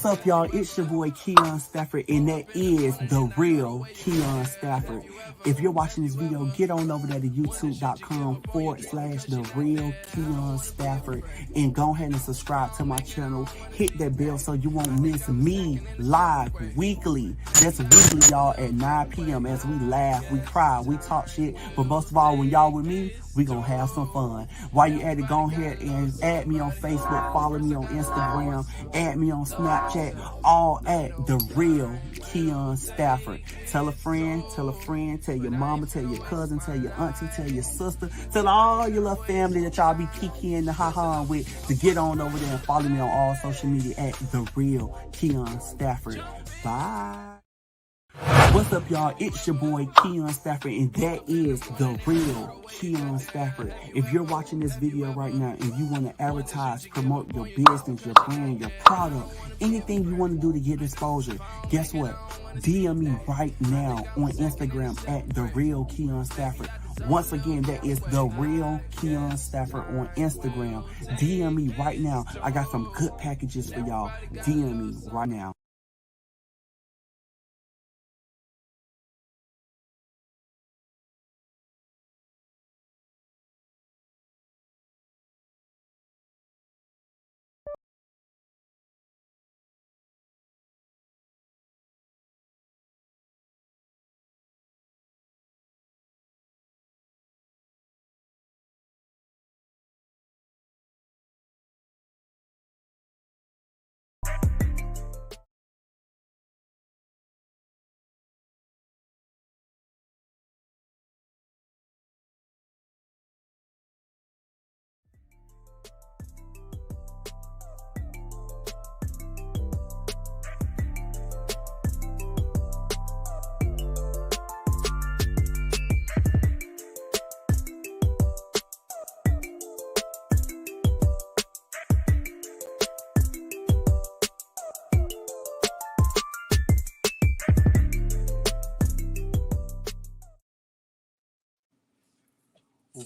What's up, y'all? It's your boy Keon Stafford, and that is the real Keon Stafford. If you're watching this video, get on over there to youtube.com/the real Keon Stafford and go ahead and subscribe to my channel. Hit that bell so you won't miss me live weekly. That's weekly, y'all, at 9 p.m. as we laugh, we cry, we talk shit. But most of all, when y'all with me, we gonna have some fun. While you at it, go ahead and add me on Facebook, follow me on Instagram, add me on Snapchat, all at the real Keon Stafford. Tell a friend, tell your mama, tell your cousin, tell your auntie, tell your sister, tell all your little family that y'all be kikiing the ha-ha with to get on over there and follow me on all social media at the real Keon Stafford. Bye. What's up, y'all? It's your boy Keon Stafford, and that is the real Keon Stafford. If you're watching this video right now and you want to advertise, promote your business, your brand, your product, anything you want to do to get exposure, guess what? DM me right now on Instagram at the real Keon Stafford. Once again, that is the real Keon Stafford on Instagram. DM me right now. I got some good packages for y'all. DM me right now.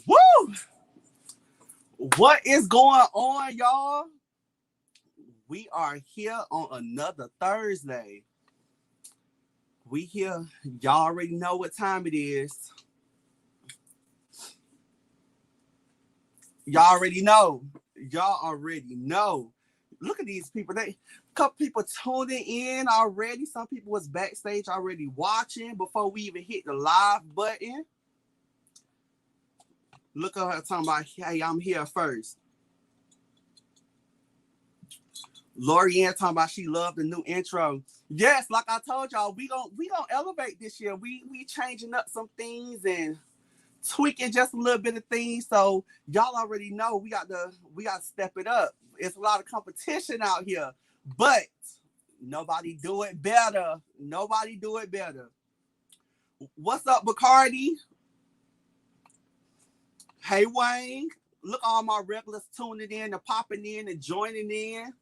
Woo! What is going on, y'all? We are here on another Thursday. We here. Y'all already know what time it is. Y'all already know. Look at these people. A couple people tuning in already. Some people was backstage already watching before we even hit the live button. Look at her talking about, hey, I'm here first. Lorianne talking about she loved the new intro. Yes, like I told y'all, we gonna elevate this year. We changing up some things and tweaking just a little bit of things. So y'all already know we got to step it up. It's a lot of competition out here, but nobody do it better. What's up, Bacardi? Hey, Wayne. Look, all my regulars tuning in and popping in and joining in.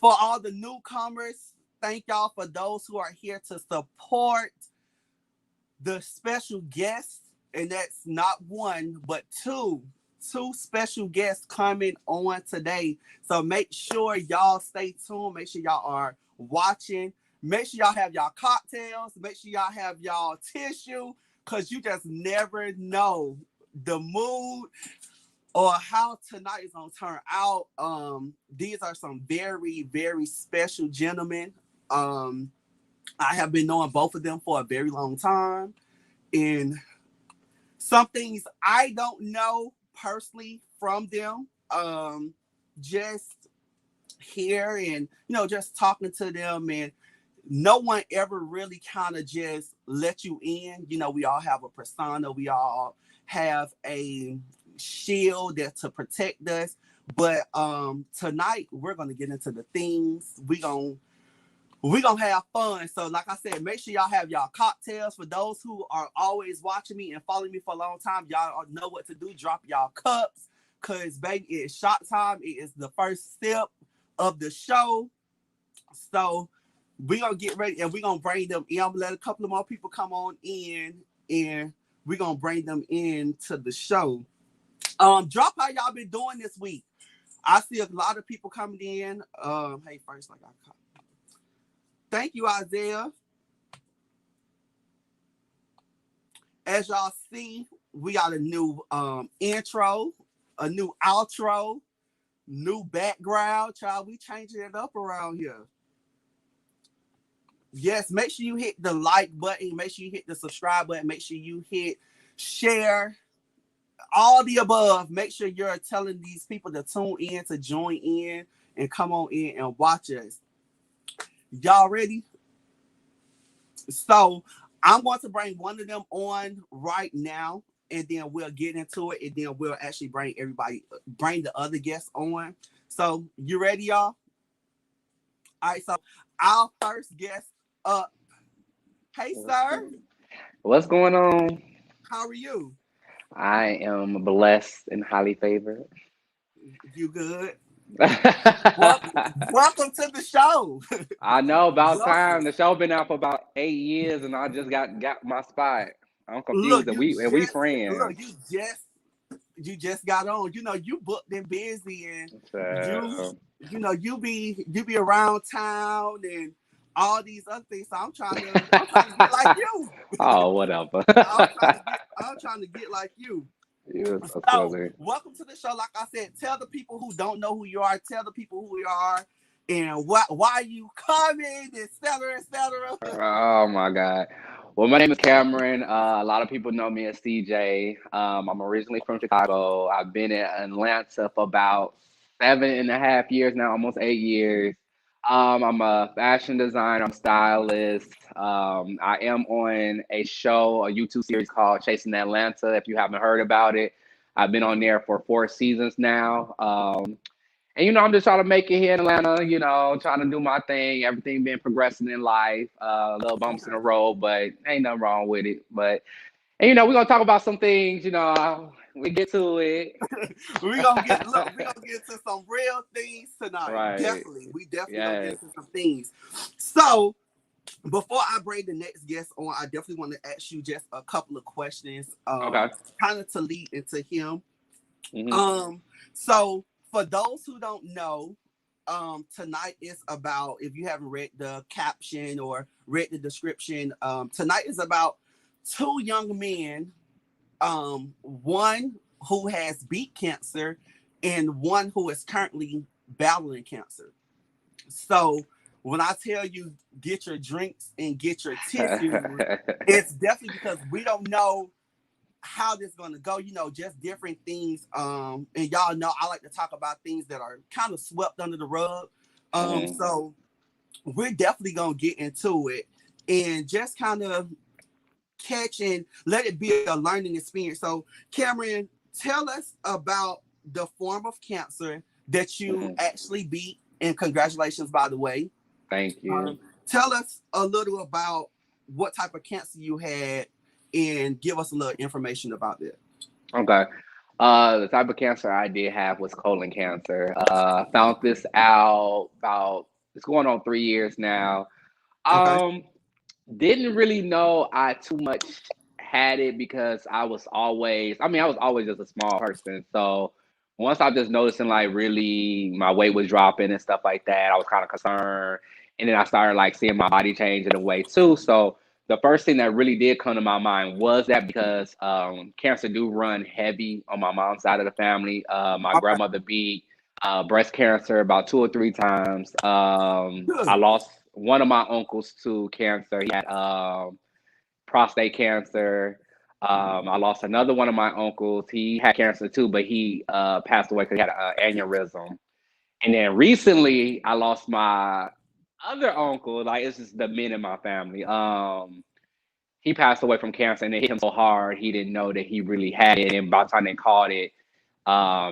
For all the newcomers, thank y'all for those who are here to support the special guests. And that's not one, but two special guests coming on today. So make sure y'all stay tuned. Make sure y'all are watching. Make sure y'all have y'all cocktails. Make sure y'all have y'all tissue, because you just never know the mood or how tonight is gonna turn out. These are some very, very special gentlemen. I have been knowing both of them for a very long time, and some things I don't know personally from them. Just here and just talking to them, and no one ever really kind of just let you in. We all have a persona. We all have a shield that to protect us. But tonight we're gonna get into the things. We're gonna have fun. So like I said, make sure y'all have y'all cocktails. For those who are always watching me and following me for a long time, y'all know what to do. Drop y'all cups, because baby, it's shot time. It is the first step of the show. So we're gonna get ready and we're gonna bring them in. I'm gonna let a couple of more people come on in, and we're gonna bring them into the show. Drop how y'all been doing this week. I see a lot of people coming in. Hey, first, like I thank you, Isaiah. As y'all see, we got a new intro, a new outro, new background. Child, we changing it up around here. Yes, make sure you hit the like button. Make sure you hit the subscribe button. Make sure you hit share. All the above. Make sure you're telling these people to tune in, to join in, and come on in and watch us. Y'all ready? So I'm going to bring one of them on right now, and then we'll get into it, and then we'll actually bring the other guests on. So you ready, y'all? All right. So our first guest up. Hey, sir. What's going on? How are you? I am blessed and highly favored. You good? Welcome to the show. I know about Welcome. time. The show been out for about 8 years, and I just got my spot. I'm Look, confused, and we look, friends. you just got on. You know, you booked and busy, and you So, you be around town and all these other things. So I'm trying to get like you. oh, whatever. I'm trying to get like you. You're so So silly. welcome to the show. Like I said, tell the people who don't know who you are, tell the people who you are, and why you coming, etc., etc. Oh my God. Well, my name is Cameron. A lot of people know me as CJ. I'm originally from Chicago. I've been in Atlanta for about 7.5 years now, almost 8 years. I'm a fashion designer, I'm a stylist. I am on a show, a YouTube series called Chasing Atlanta. If you haven't heard about it, I've been on there for 4 seasons now. And I'm just trying to make it here in Atlanta, trying to do my thing, everything been progressing in life, little bumps in the road, but ain't nothing wrong with it. But, and we're going to talk about some things, we get to it. We're gonna get to some real things tonight. Right. Definitely. We definitely gonna get Yes. into some things. So before I bring the next guest on, I definitely want to ask you just a couple of questions, Okay. kind of to lead into him. Hmm. So for those who don't know, tonight is about, if you haven't read the caption or read the description, tonight is about two young men, one who has beat cancer and one who is currently battling cancer. So when I tell you get your drinks and get your tissues, it's definitely because we don't know how this is going to go, just different things. And y'all know I like to talk about things that are kind of swept under the rug. Hmm. So we're definitely going to get into it and just kind of catch and let it be a learning experience. So Cameron, tell us about the form of cancer that you Hmm. actually beat, and congratulations, by the way. Thank you. Tell us a little about what type of cancer you had and give us a little information about that. Okay. The type of cancer I did have was colon cancer. Found this out about, it's going on 3 years now. Okay. Um, didn't really know I too much had it because I was always just a small person. So once I just noticing like really my weight was dropping and stuff like that, I was kind of concerned. And then I started like seeing my body change in a way too. So the first thing that really did come to my mind was that because cancer do run heavy on my mom's side of the family. My Okay. grandmother beat breast cancer about 2 or 3 times. I Good. lost one of my uncles to cancer. He had prostate cancer. I lost another one of my uncles. He had cancer too, but he passed away because he had an aneurysm. And then recently, I lost my other uncle. Like it's just the men in my family. He passed away from cancer, and it hit him so hard he didn't know that he really had it. And by the time they caught it,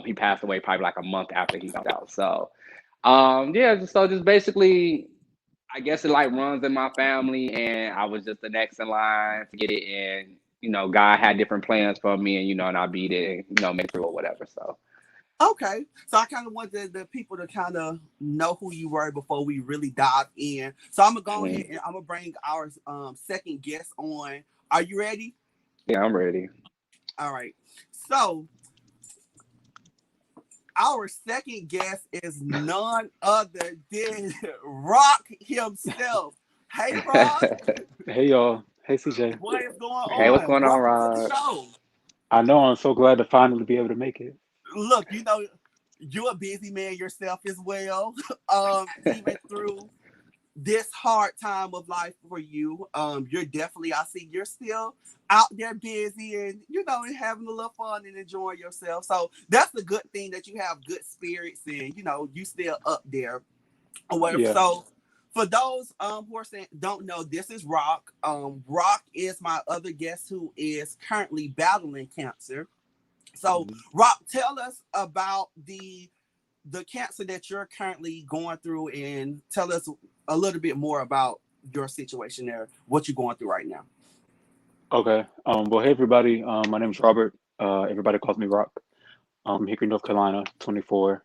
he passed away probably like a month after he found out. So yeah, so just basically I guess it like runs in my family, and I was just the next in line to get it. And God had different plans for me, and and I beat it, and made it through or whatever. So Okay. So I kind of wanted the people to kind of know who you were before we really dive in. So I'm gonna go ahead mhm. and I'm gonna bring our second guest on. Are you ready? Yeah, I'm ready. All right. So our second guest is none other than Rock himself. Hey, Rock. Hey y'all. Hey CJ. What is going Hey, what's on? going on, Welcome to the Rod? show. I know I'm so glad to finally be able to make it. Look, you're a busy man yourself as well. Even through this hard time of life for you, you're definitely, I see you're still out there busy and and having a little fun and enjoying yourself. So that's the good thing, that you have good spirits and you still up there or whatever. Yeah. So for those who are saying don't know, this is Rock. Rock is my other guest who is currently battling cancer. So Mhm. Rock, tell us about the cancer that you're currently going through, and tell us a little bit more about your situation there, what you're going through right now. Okay. Well, hey everybody. My name's Robert. Everybody calls me Rock. Hickory, North Carolina, 24.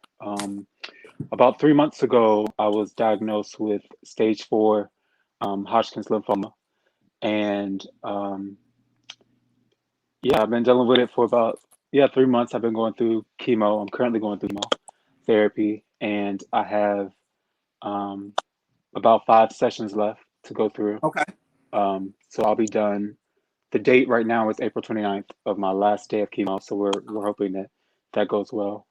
About 3 months ago, I was diagnosed with stage 4 Hodgkin's lymphoma, and yeah, I've been dealing with it for about 3 months. I've been going through chemo. I'm currently going through chemo therapy, and I have um, about 5 sessions left to go through. Okay. So I'll be done. The date right now is April 29th of my last day of chemo, so we're hoping that that goes well.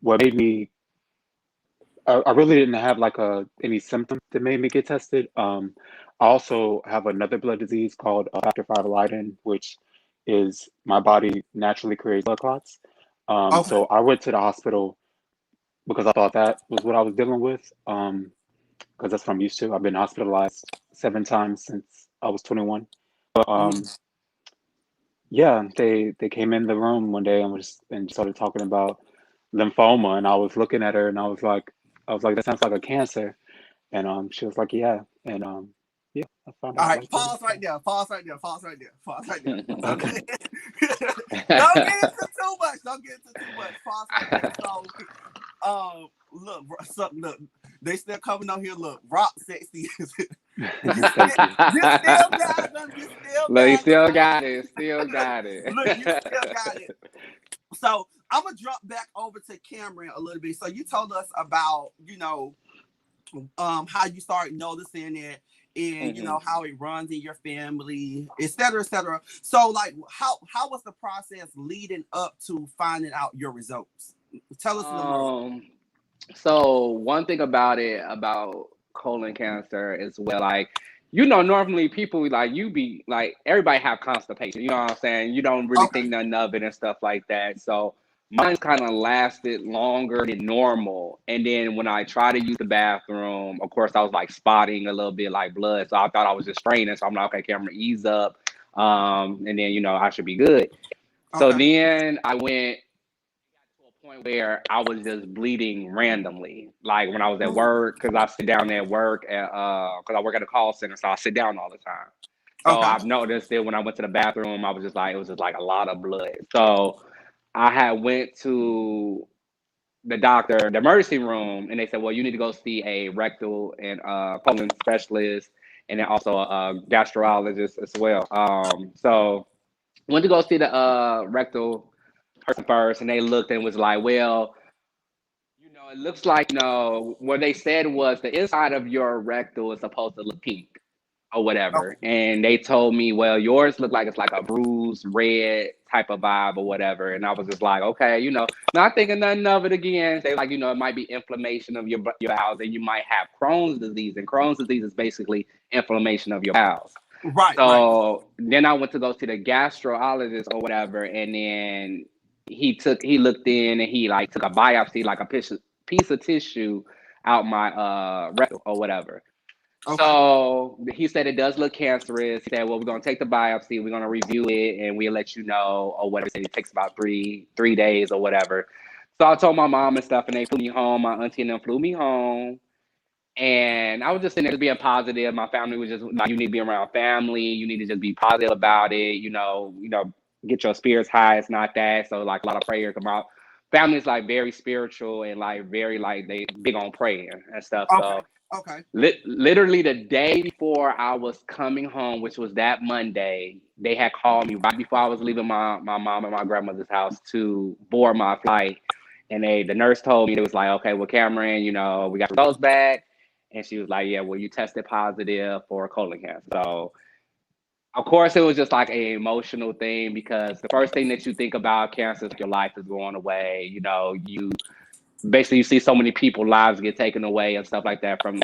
What made me I really didn't have like any symptoms that made me get tested. I also have another blood disease called factor V Leiden, which is my body naturally creates blood clots. Okay. So I went to the hospital because I thought that was what I was dealing with. Because that's what I'm used to. I've been hospitalized 7 times since I was 21. But Mhm. yeah, they came in the room one day and started talking about lymphoma, and I was looking at her and I was like, that sounds like a cancer. And she was like, yeah. And yeah, I found All out right, like 3 months pause right ago. there. Pause right there. Pause right there. Pause right there. Okay. Don't get into too much. Don't get into too much. Pause right there. So, look, they still coming on here. Look, Rock sexy. you still, Thank you. you still got them. You still Look, he got still them. got it. Still got it. Look, you still got it. So I'm gonna drop back over to Cameron a little bit. So you told us about, how you started noticing it, and hmm how it runs in your family, et cetera, et cetera. So like, how was the process leading up to finding out your results? Tell us a little more. Um, so one thing about it about colon cancer is well, like normally people like you be like everybody have constipation. You know what I'm saying? You don't really Okay. think nothing of it and stuff like that. So mine's kind of lasted longer than normal. And then when I try to use the bathroom, of course I was like spotting a little bit like blood. So I thought I was just straining. So I'm like, okay, camera, ease up. And then I should be good. So Okay. then I went to a point where I was just bleeding randomly, like when I was at Mhm. work, because I sit down at work at because I work at a call center, so I sit down all the time. So Okay. I've noticed that when I went to the bathroom, I was just like it was just like a lot of blood. So I had went to the doctor, the emergency room, and they said, well, you need to go see a rectal and colon specialist, and then also a gastrologist as well. So went to go see the rectal person first, and they looked and was like, well, it looks like, what they said was the inside of your rectal is supposed to look pink or whatever. Okay. And they told me, well, yours look like it's like a bruised red type of vibe or whatever. And I was just like, okay, not thinking nothing of it again. They like, it might be inflammation of your bowels, and you might have Crohn's disease. And Crohn's disease is basically inflammation of your bowels. Right. Right. So then I went to go see the gastrologist or whatever, and then he looked in and he like took a biopsy, like a piece of tissue out my rectal or whatever. Okay. So he said it does look cancerous. He said, well, we're gonna take the biopsy, we're gonna review it, and we'll let you know or whatever. He said it takes about three days or whatever. So I told my mom and stuff, and they flew me home. My auntie and them flew me home. And I was just sitting there being positive. My family was just like, you need to be around family. You need to just be positive about it. Get your spirits high. It's not that. So like a lot of prayers. My family's like very spiritual and like very like they big on praying and stuff. Okay. So Okay. literally the day before I was coming home, which was that Monday, they had called me right before I was leaving my mom and my grandmother's house to board my flight. And the nurse told me, it was like, okay, well, Cameron, we got results back. And she was like, yeah, well, you tested positive for colon cancer. So of course, it was just like a emotional thing, because the first thing that you think about cancer is your life is going away. You basically, you see so many people lives get taken away and stuff like that from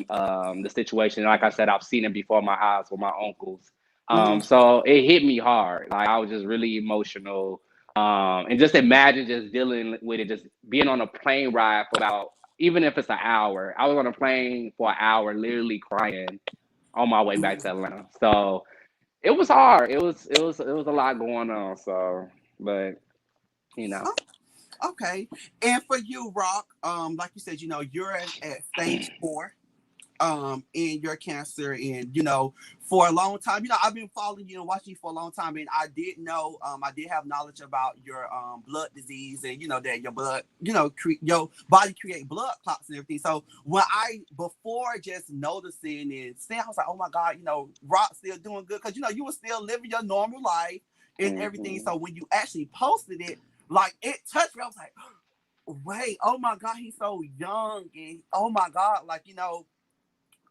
the situation. Like I said, I've seen it before my eyes with my uncles. Mhm. So it hit me hard. Like, I was just really emotional. And just imagine just dealing with it, just being on a plane ride for about, even if it's an hour. I was on a plane for an hour, literally crying on my way back to Atlanta. So it was hard. It was a lot going on. So, but you know. Okay. And for you, Rock, like you said, you're at stage 4 in your cancer, and for a long time, I've been following you and watching you for a long time, and I did know, I did have knowledge about your blood disease, and that your blood, your body create blood clots and everything. So before just noticing and seeing, I was like, oh my God, Rock still doing good, because you were still living your normal life and everything. Mm-hmm. So when you actually posted it, like, it touched me. I was like, wait, oh my God, he's so young, and oh my God, like,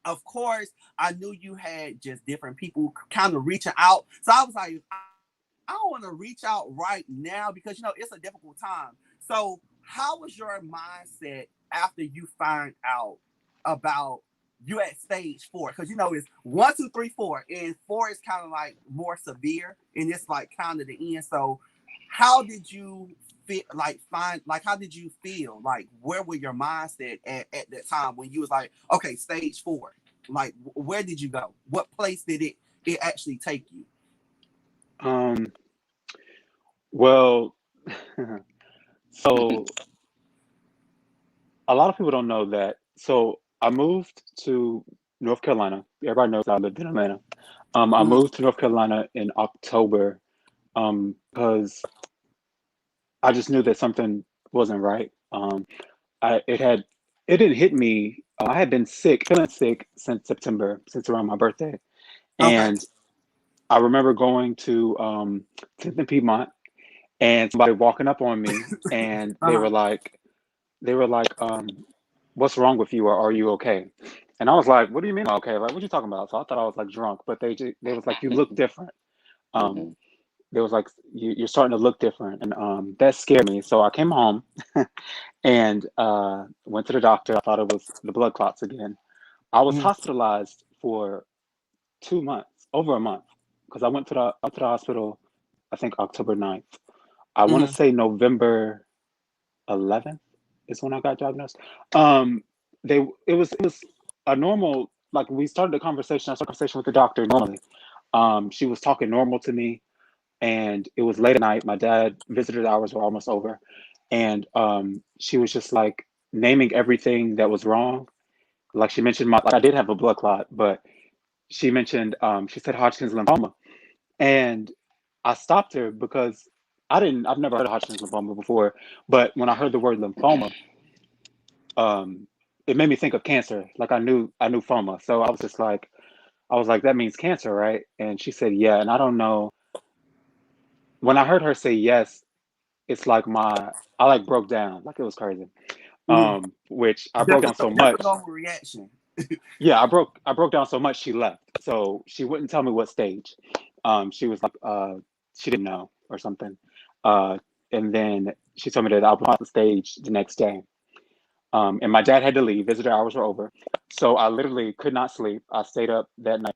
of course, I knew you had just different people kind of reaching out. So I was like, I don't want to reach out right now, because, it's a difficult time. So how was your mindset after you find out about you at stage 4? Because, it's 1, 2, 3, 4, and 4 is kind of like more severe, and it's like kind of the end. So how did you feel, how did you feel? Like, where were your mindset at that time when you was like, okay, stage 4? Like, where did you go? What place did it actually take you? Um, well, so a lot of people don't know that. So I moved to North Carolina. Everybody knows I lived in Atlanta. I Mm-hmm. moved to North Carolina in October, because I just knew that something wasn't right. I it had it didn't hit me. I had been sick, feeling sick since September, since around my birthday, Okay. and I remember going to 10th and Piedmont, and somebody walking up on me, and Uh-huh. they were like, "What's wrong with you? Or are you okay?" And I was like, "What do you mean okay? Like, what are you talking about?" So I thought I was like drunk, but they was like, "You look different." Um, Mm-hmm. they was like, "You're starting to look different," and that scared me. So I came home and went to the doctor. I thought it was the blood clots again. I was Mm-hmm. hospitalized for 2 months, over a month, because I went to the hospital, I think October 9th. I want to Mm-hmm. say November 11th is when I got diagnosed. Um, it was a normal, like, we started the conversation. I started a conversation with the doctor normally. She was talking normal to me, and it was late at night. My dad visitor hours were almost over, and she was just like naming everything that was wrong. Like, she mentioned like, I did have a blood clot, but she mentioned, she said Hodgkin's lymphoma, and I stopped her because I've never heard of Hodgkin's lymphoma before, but when I heard the word lymphoma, um, it made me think of cancer. Like, I knew phoma, so I was like, that means cancer, right? And she said, yeah. And I don't know. When I heard her say yes, it's like I like broke down, like it was crazy. Mm-hmm. Which I broke That's down so that's a much. normal reaction. Yeah, I broke down so much she left. So she wouldn't tell me what stage. She was like, she didn't know or something. Uh, and then she told me that I'll be on the stage the next day. And my dad had to leave. Visitor hours were over. So I literally could not sleep. I stayed up that night,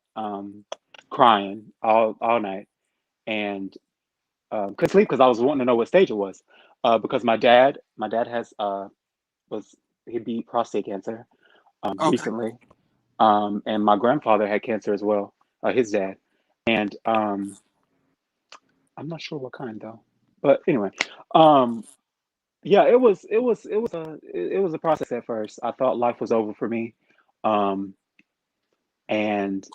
crying all night, and couldn't sleep because I was wanting to know what stage it was. Because my dad has was he beat prostate cancer Okay. recently, and my grandfather had cancer as well, his dad, and I'm not sure what kind though. But anyway, um, yeah, it was a process at first. I thought life was over for me, um, and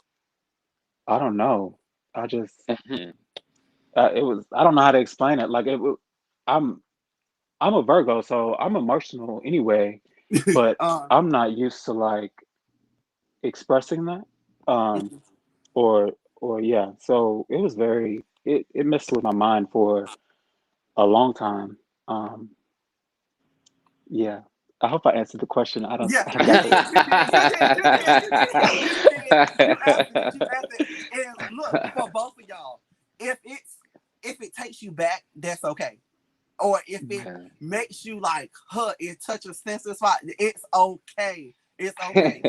I don't know. I just it was I don't know how to explain it. Like, I'm I'm a Virgo, so I'm emotional anyway, but uh, I'm not used to like expressing that. Um, or yeah. So it messed with my mind for a long time. Um, Yeah. I hope I answered the question. Yeah, I don't you got did, the. you answered it, you answered it. And look, for both of y'all, if it takes you back, that's okay. Or if it makes you like, it touch a sensitive spot, it's okay. It's okay.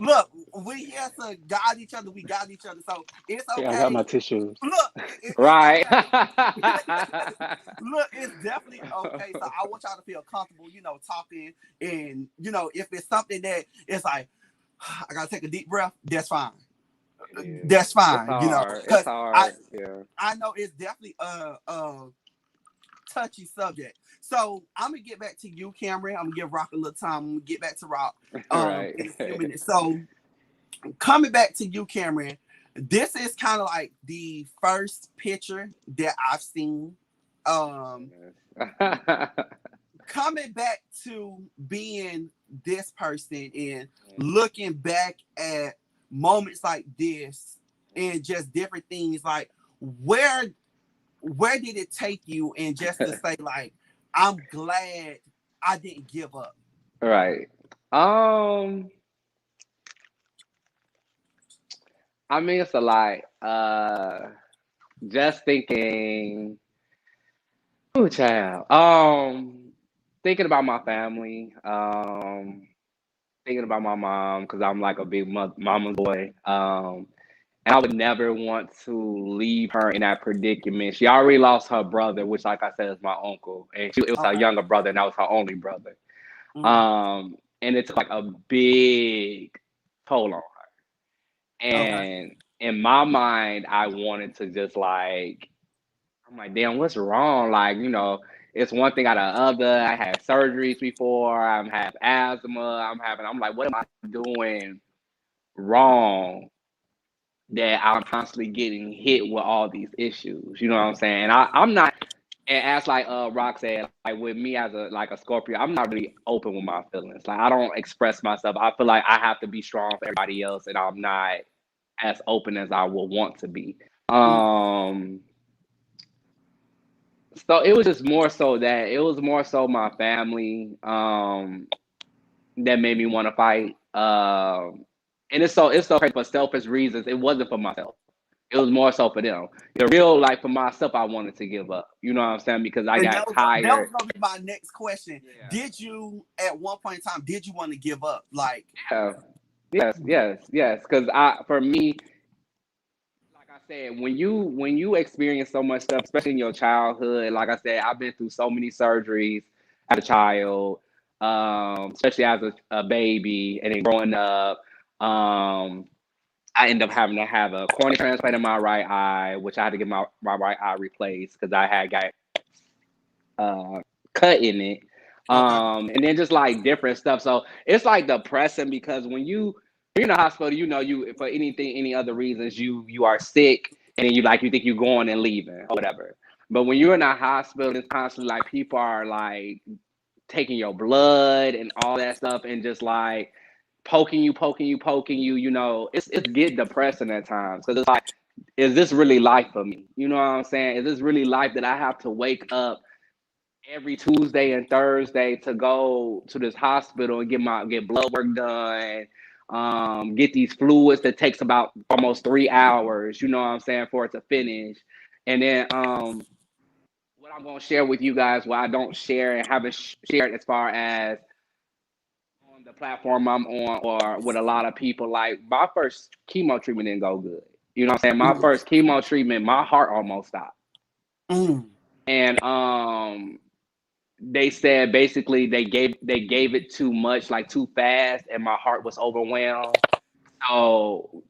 Look, we here to guide each other. We guide each other, so it's Yeah, I got my okay. tissues. Look, it's Right. okay. Look, it's definitely okay. So I want y'all to feel comfortable, talking, and if it's something that it's like, I gotta take a deep breath. That's fine. Yeah. That's It's fine. hard. It's Because hard. Yeah. I know it's definitely a touchy subject. So I'm gonna get back to you, Cameron. I'm gonna give Rock a little time. I'm gonna get back to Rock Right. in a few minutes. So coming back to you, Cameron, this is kind of like the first picture that I've seen. Coming back to being this person and looking back at moments like this and just different things, like where did it take you? And just to say, like, I'm glad I didn't give up. Right. I mean, it's a lot. Just thinking, oh, child. Thinking about my family. Thinking about my mom because I'm like a big mama's boy. And I would never want to leave her in that predicament. She already lost her brother, which, like I said, is my uncle, and it was her Okay. younger brother, and that was her only brother. Mm. And it took like a big toll on her. Okay. And in my mind, I wanted to just like, I'm like, damn, what's wrong? Like, it's one thing out of the other. I had surgeries before. I have asthma. I'm like, what am I doing wrong that I'm constantly getting hit with all these issues? You know what I'm saying? And I'm not, and as like Rock said, like with me as a Scorpio, I'm not really open with my feelings. Like I don't express myself. I feel like I have to be strong for everybody else, and I'm not as open as I would want to be. Mm. Um, so it was just more so that it was more so my family that made me want to fight. And it's so crazy for selfish reasons. It wasn't for myself. It was more so for them. The real like for myself, I wanted to give up. You know what I'm saying? Because I And got that was tired. gonna be my next question. Yeah. Did you, at one point in time, did you want to give up? Like, Yeah. Yes. Because for me, like I said, when you experience so much stuff, especially in your childhood, like I said, I've been through so many surgeries as a child, especially as a baby, and then growing up. I ended up having to have a cornea transplant in my right eye, which I had to get my right eye replaced because I had got cut in it. okay. And then just like different stuff. So it's like depressing because when you're in the hospital, you for anything, any other reasons, you are sick and then you think you're going and leaving or whatever. But when you're in a hospital, it's constantly like people are like taking your blood and all that stuff and just like poking you, it's get depressing at times because it's like, is this really life for me? You know what I'm saying? Is this really life that I have to wake up every Tuesday and Thursday to go to this hospital and get blood work done, get these fluids that takes about almost 3 hours, you know what I'm saying, for it to finish. And then what I'm gonna share with you guys, what I don't share and haven't shared as far as on the platform I'm on or with a lot of people, like my first chemo treatment didn't go good. You know what I'm saying? My Mm. first chemo treatment, my heart almost stopped. Mm. And they said basically they gave it too much, like too fast, and my heart was overwhelmed. So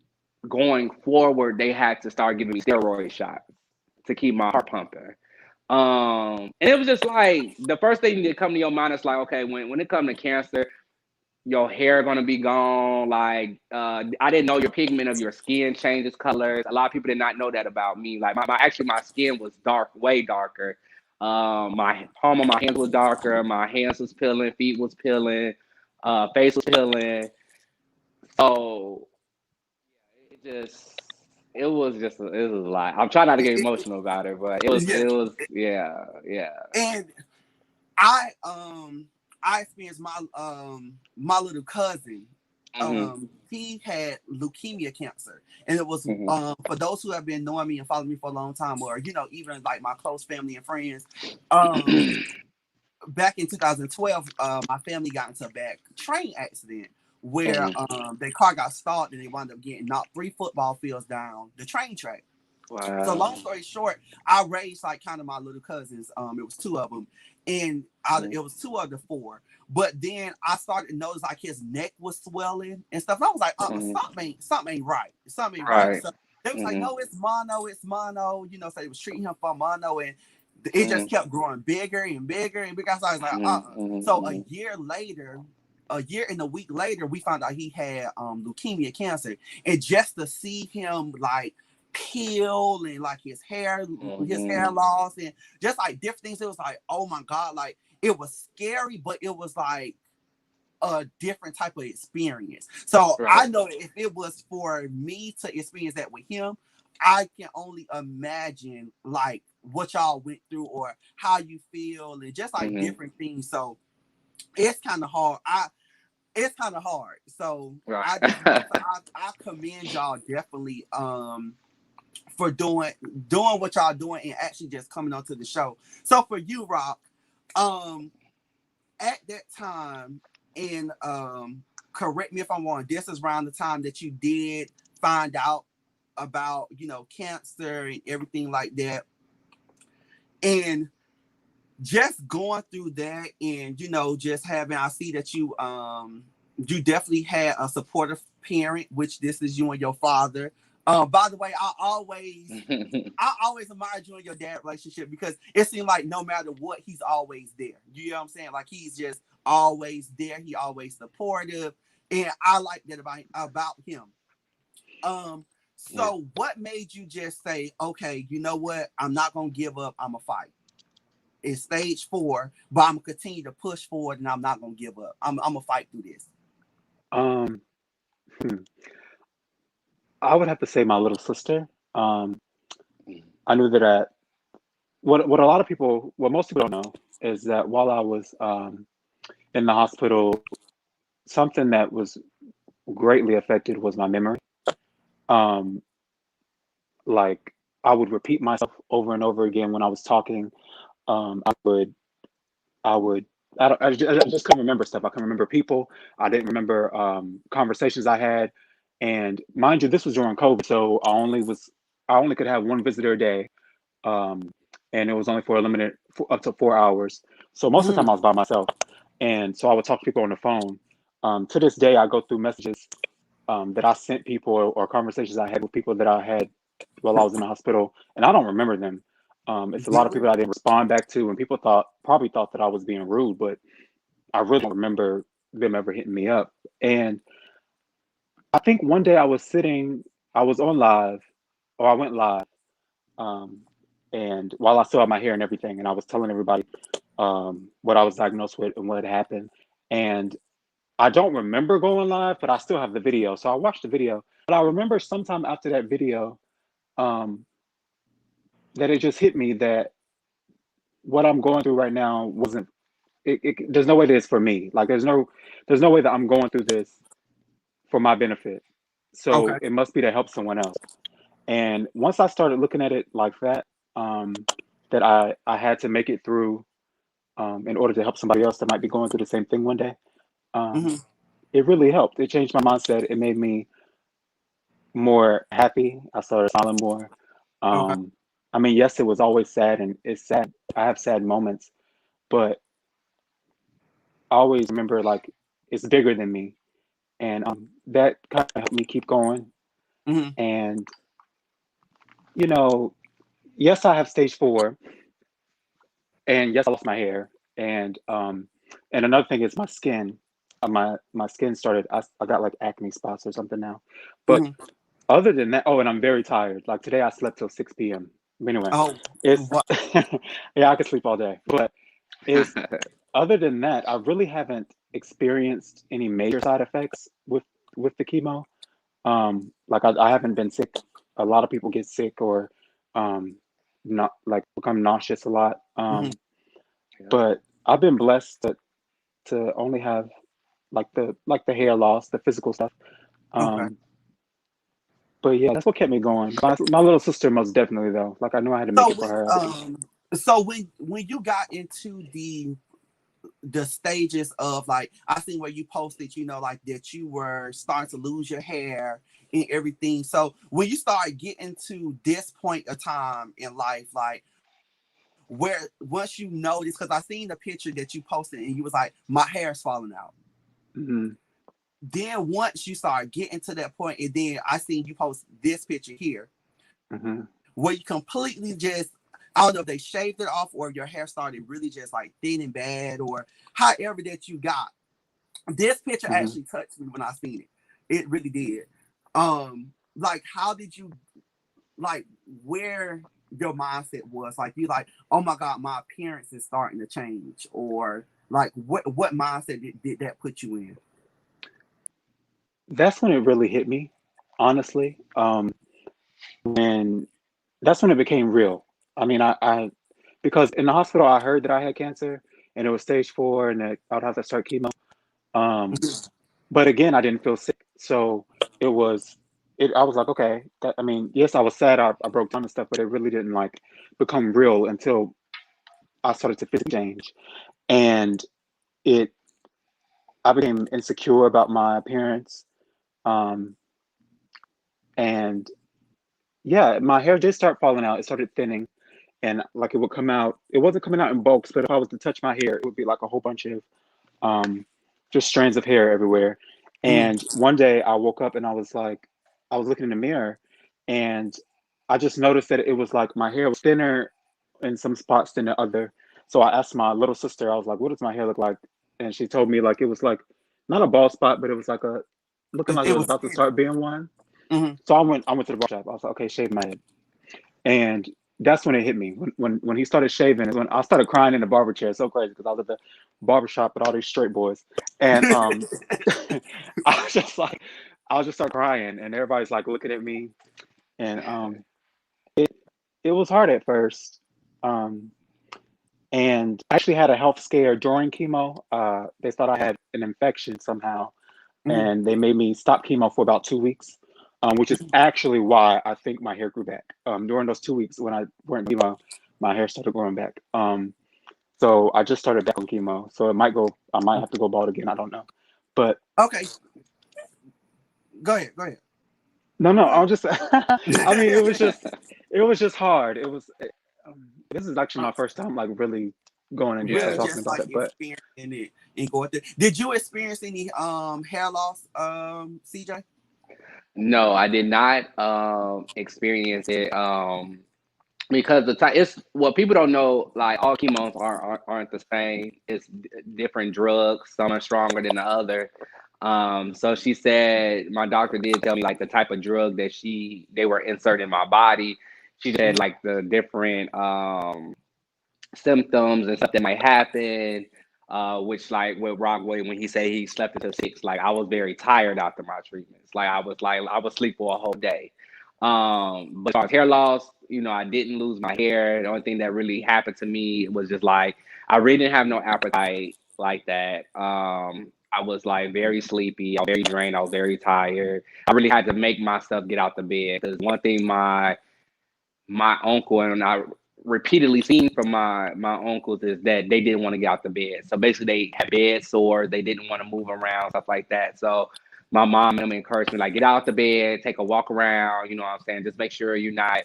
going forward, they had to start giving me steroid shots to keep my heart pumping. And it was just like the first thing that come to your mind is like, okay, when it comes to cancer, your hair gonna be gone. Like I didn't know your pigment of your skin changes colors. A lot of people did not know that about me. Like my skin was dark, way darker. My palm of my hands was darker. My hands was peeling, feet was peeling, face was peeling. So it was a lot. I'm trying not to get emotional about it, but it was Yeah. yeah. And I I experienced my little cousin. Mm-hmm. He had leukemia cancer, and it was Mm-hmm. for those who have been knowing me and following me for a long time, or even like my close family and friends. Um, Back in 2012, my family got into a bad train accident where their car got stalled and they wound up getting knocked 3 football fields down the train track. So long Wow. story short, I raised like kind of my little cousins. It was 2 of them, and it was 2 of the 4. But then I started to notice like his neck was swelling and stuff. And I was like, something ain't right. Something ain't right. Right. So they was like, Mm-hmm. no, it's mono. So they was treating him for mono, and it Mm-hmm. just kept growing bigger and bigger and bigger. So I was like, Mm-hmm. So a year and a week later, we found out he had leukemia cancer, and just to see him like peel and like his hair loss and just like different things, it was like, oh my god, like it was scary, but it was like a different type of experience. So I Right. know that if it was for me to experience that with him, I can only imagine like what y'all went through or how you feel and just like Mm-hmm. different things. So it's kind of hard. It's kind of hard. So Right. I just want to I commend y'all definitely for doing what y'all doing and actually just coming onto the show. So for you, Rock, at that time, and correct me if I'm wrong, this is around the time that you did find out about cancer and everything like that, and just going through that, and just having, I see that you definitely had a supportive parent, which this is you and your father. By the way, I always admired you and your dad relationship because it seemed like no matter what, he's always there. You know what I'm saying? Like he's just always there. He always supportive, and I like that about him. Yeah. So what made you just say, okay, you know what? I'm not gonna give up. I'm gonna fight. It's stage 4, but I'm gonna continue to push forward, and I'm not gonna give up. I'm gonna fight through this. Um, hmm. I would have to say my little sister. Um, I knew that what a lot of people, what most people don't know, is that while I was in the hospital, something that was greatly affected was my memory. Um, like I would repeat myself over and over again when I was talking. I would, I would, I just couldn't remember stuff. I couldn't remember people. I didn't remember conversations I had. And mind you, this was during COVID, so I only could have one visitor a day, um, and it was only for a limited for up to 4 hours. So most of the time I was by myself, and so I would talk to people on the phone. To this day, I go through messages that I sent people or conversations I had with people that I had while I was in the hospital, and I don't remember them. It's a lot of people I didn't respond back to, and people probably thought that I was being rude, but I really don't remember them ever hitting me up. And I think one day I was on live, or I went live, um, and while I still had my hair and everything, and I was telling everybody what I was diagnosed with and what had happened. And I don't remember going live, but I still have the video. So I watched the video. But I remember sometime after that video um, that it just hit me that what I'm going through right now wasn't. There's no way that it's for me. Like there's no way that I'm going through this for my benefit. Okay. So it must be to help someone else. And once I started looking at it like that, that I had to make it through in order to help somebody else that might be going through the same thing one day. Um, Mm-hmm. it really helped. It changed my mindset. It made me more happy. I started smiling more. Okay. Um, I mean, yes, it was always sad, and it's sad. I have sad moments, but I always remember like it's bigger than me, and that kind of helped me keep going. Mm-hmm. And you know, yes, I have stage 4, and yes, I lost my hair, and another thing is my skin. My skin started. I got like acne spots or something now, but Mm-hmm. other than that, oh, and I'm very tired. Like today, I slept till 6 p.m. Anyway, Oh, it's what? yeah, I could sleep all day. But it's other than that, I really haven't experienced any major side effects with the chemo. Like I haven't been sick. A lot of people get sick or um, not like become nauseous a lot. Mm-hmm. But I've been blessed to only have like the hair loss, the physical stuff. Okay. Um, but yeah, that's what kept me going. My little sister most definitely though. Like I knew I had to make So it for when her. you got into the stages of like, I seen where you posted, like that you were starting to lose your hair and everything. So when you start getting to this point of time in life, like where once you notice, because I seen the picture that you posted and you was like, my hair's falling out. Hmm. Then once you start getting to that point, and then I seen you post this picture here, Hmm. where you completely just, I don't know if they shaved it off or your hair started really just like thin and bad or however that you got. This picture Hmm. actually touched me when I seen it. It really did. Like how did you, like where your mindset was? Like you like, oh my God, my appearance is starting to change, or like what mindset did that put you in? That's when it really hit me, honestly. And that's when it became real. I mean, I because in the hospital I heard that I had cancer and it was stage 4 and that I would have to start chemo. Um, but again, I didn't feel sick, so it was it. I was like, okay, I mean, yes, I was sad. I broke down and stuff, but it really didn't like become real until I started to physically change, and it. I became insecure about my appearance, um, and yeah, my hair did start falling out. It started thinning, and like it would come out. It wasn't coming out in bulks, but if I was to touch my hair, it would be like a whole bunch of um, just strands of hair everywhere. Mm. And one day I woke up and I was like, I was looking in the mirror, and I just noticed that it was like my hair was thinner in some spots than the other. So I asked my little sister, I was like, what does my hair look like? And she told me like it was like not a bald spot, but it was like a looking like it It was was about to start being one. mm-hmm. So I went to the barber shop. I was like, okay, shave my head. And that's when it hit me. When he started shaving is when I started crying in the barber chair. It's so crazy because I was at the barber shop with all these straight boys. And I was just like I was just start crying and everybody's like looking at me. And it was hard at first. Um and I actually had a health scare during chemo. They thought I had an infection somehow Mm-hmm. and they made me stop chemo for about 2 weeks, which is actually why I think my hair grew back. During those 2 weeks when I weren't chemo, my hair started growing back. So I just started back on chemo, so I might have to go bald again. I don't know, but Okay, go ahead, go ahead, no, no, go I'll ahead. just. I mean, it was just hard. This is actually my first time like really going in detail Really Yeah. talking just about like it, but experiencing it and going through. Did you experience any hair loss, CJ? No, I did not experience it. Because the time it's what people don't know, like all chemos aren't the same. It's different drugs. Some are stronger than the other. So she said my doctor did tell me like the type of drug that they were inserting in my body. She said Mm-hmm. like the different symptoms and stuff that might happen. Which like with Rockway when he said he slept until 6, like I was very tired after my treatments. Like I would sleep for a whole day. But as far as hair loss, I didn't lose my hair. The only thing that really happened to me was just like I really didn't have no appetite like that. I was like very sleepy. I was very drained. I was very tired. I really had to make myself get out the bed because one thing my uncle and I repeatedly seen from my uncles is that they didn't want to get out the bed. So basically, they had bed sores. They didn't want to move around, stuff like that. So my mom and them encouraged me like get out the bed, take a walk around. You know what I'm saying? Just make sure you're not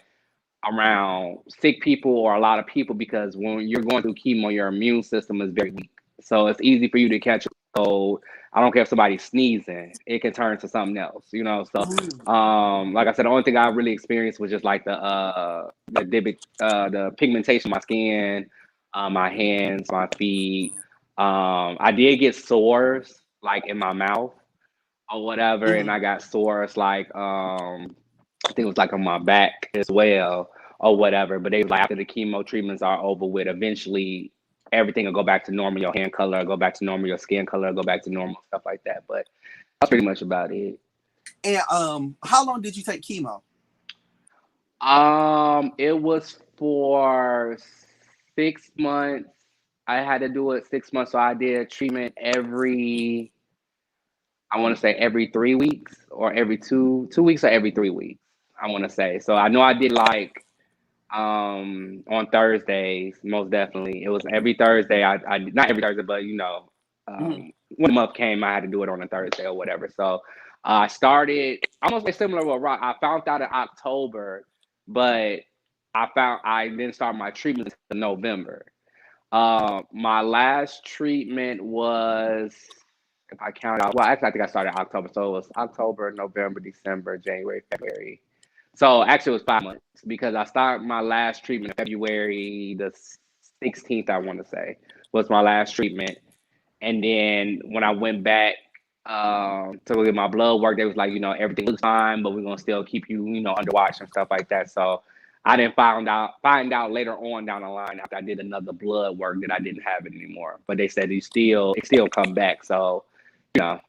around sick people or a lot of people because when you're going through chemo, your immune system is very weak. So it's easy for you to catch a cold. I don't care if somebody's sneezing, it can turn to something else. So like I said, the only thing I really experienced was just like the pigmentation of my skin, my hands, my feet. I did get sores like in my mouth or whatever, and Mm-hmm. I got sores like I think it was like on my back as well or whatever. But they was like after the chemo treatments are over with, eventually everything will go back to normal. Your hand color will go back to normal. Your skin color will go back to normal. Stuff like that. But that's pretty much about it. And how long did you take chemo? It was for 6 months. I had to do it 6 months, so I did treatment I want to say every 3 weeks or every 2 weeks or every 3 weeks. I want to say. So I know I did like on Thursdays, most definitely. It was every Thursday. I not every Thursday, but Mhm. when the month came, I had to do it on a Thursday or whatever. So I started almost like similar with Rock. I found out in October, but I didn't start my treatment until November. My last treatment was, if I count out, well, actually, I think I started in October. So it was October, November, December, January, February. So actually, it was 5 months because I started my last treatment February the 16th, I want to say, was my last treatment. And then when I went back to look at my blood work, they was like, everything looks fine, but we're gonna still keep you, under watch and stuff like that. So I didn't find out later on down the line after I did another blood work that I didn't have it anymore. But they said it still come back. So you know,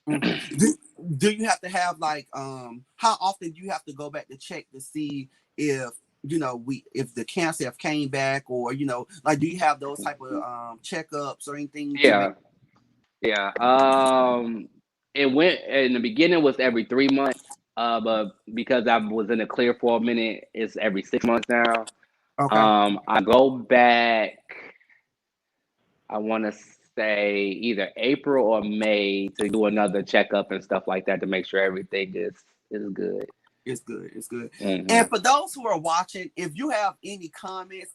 Mhm. Do you have to have like how often do you have to go back to check to see if if the cancer have came back, or like do you have those type of checkups or anything to make? yeah, yeah. It went in the beginning was every 3 months. But because I was in the clear for a minute, it's every 6 months now. Okay. I go back, I want to say either April or May to do another checkup and stuff like that to make sure everything is good. It's good. It's good. And Hmm. for those who are watching, if you have any comments,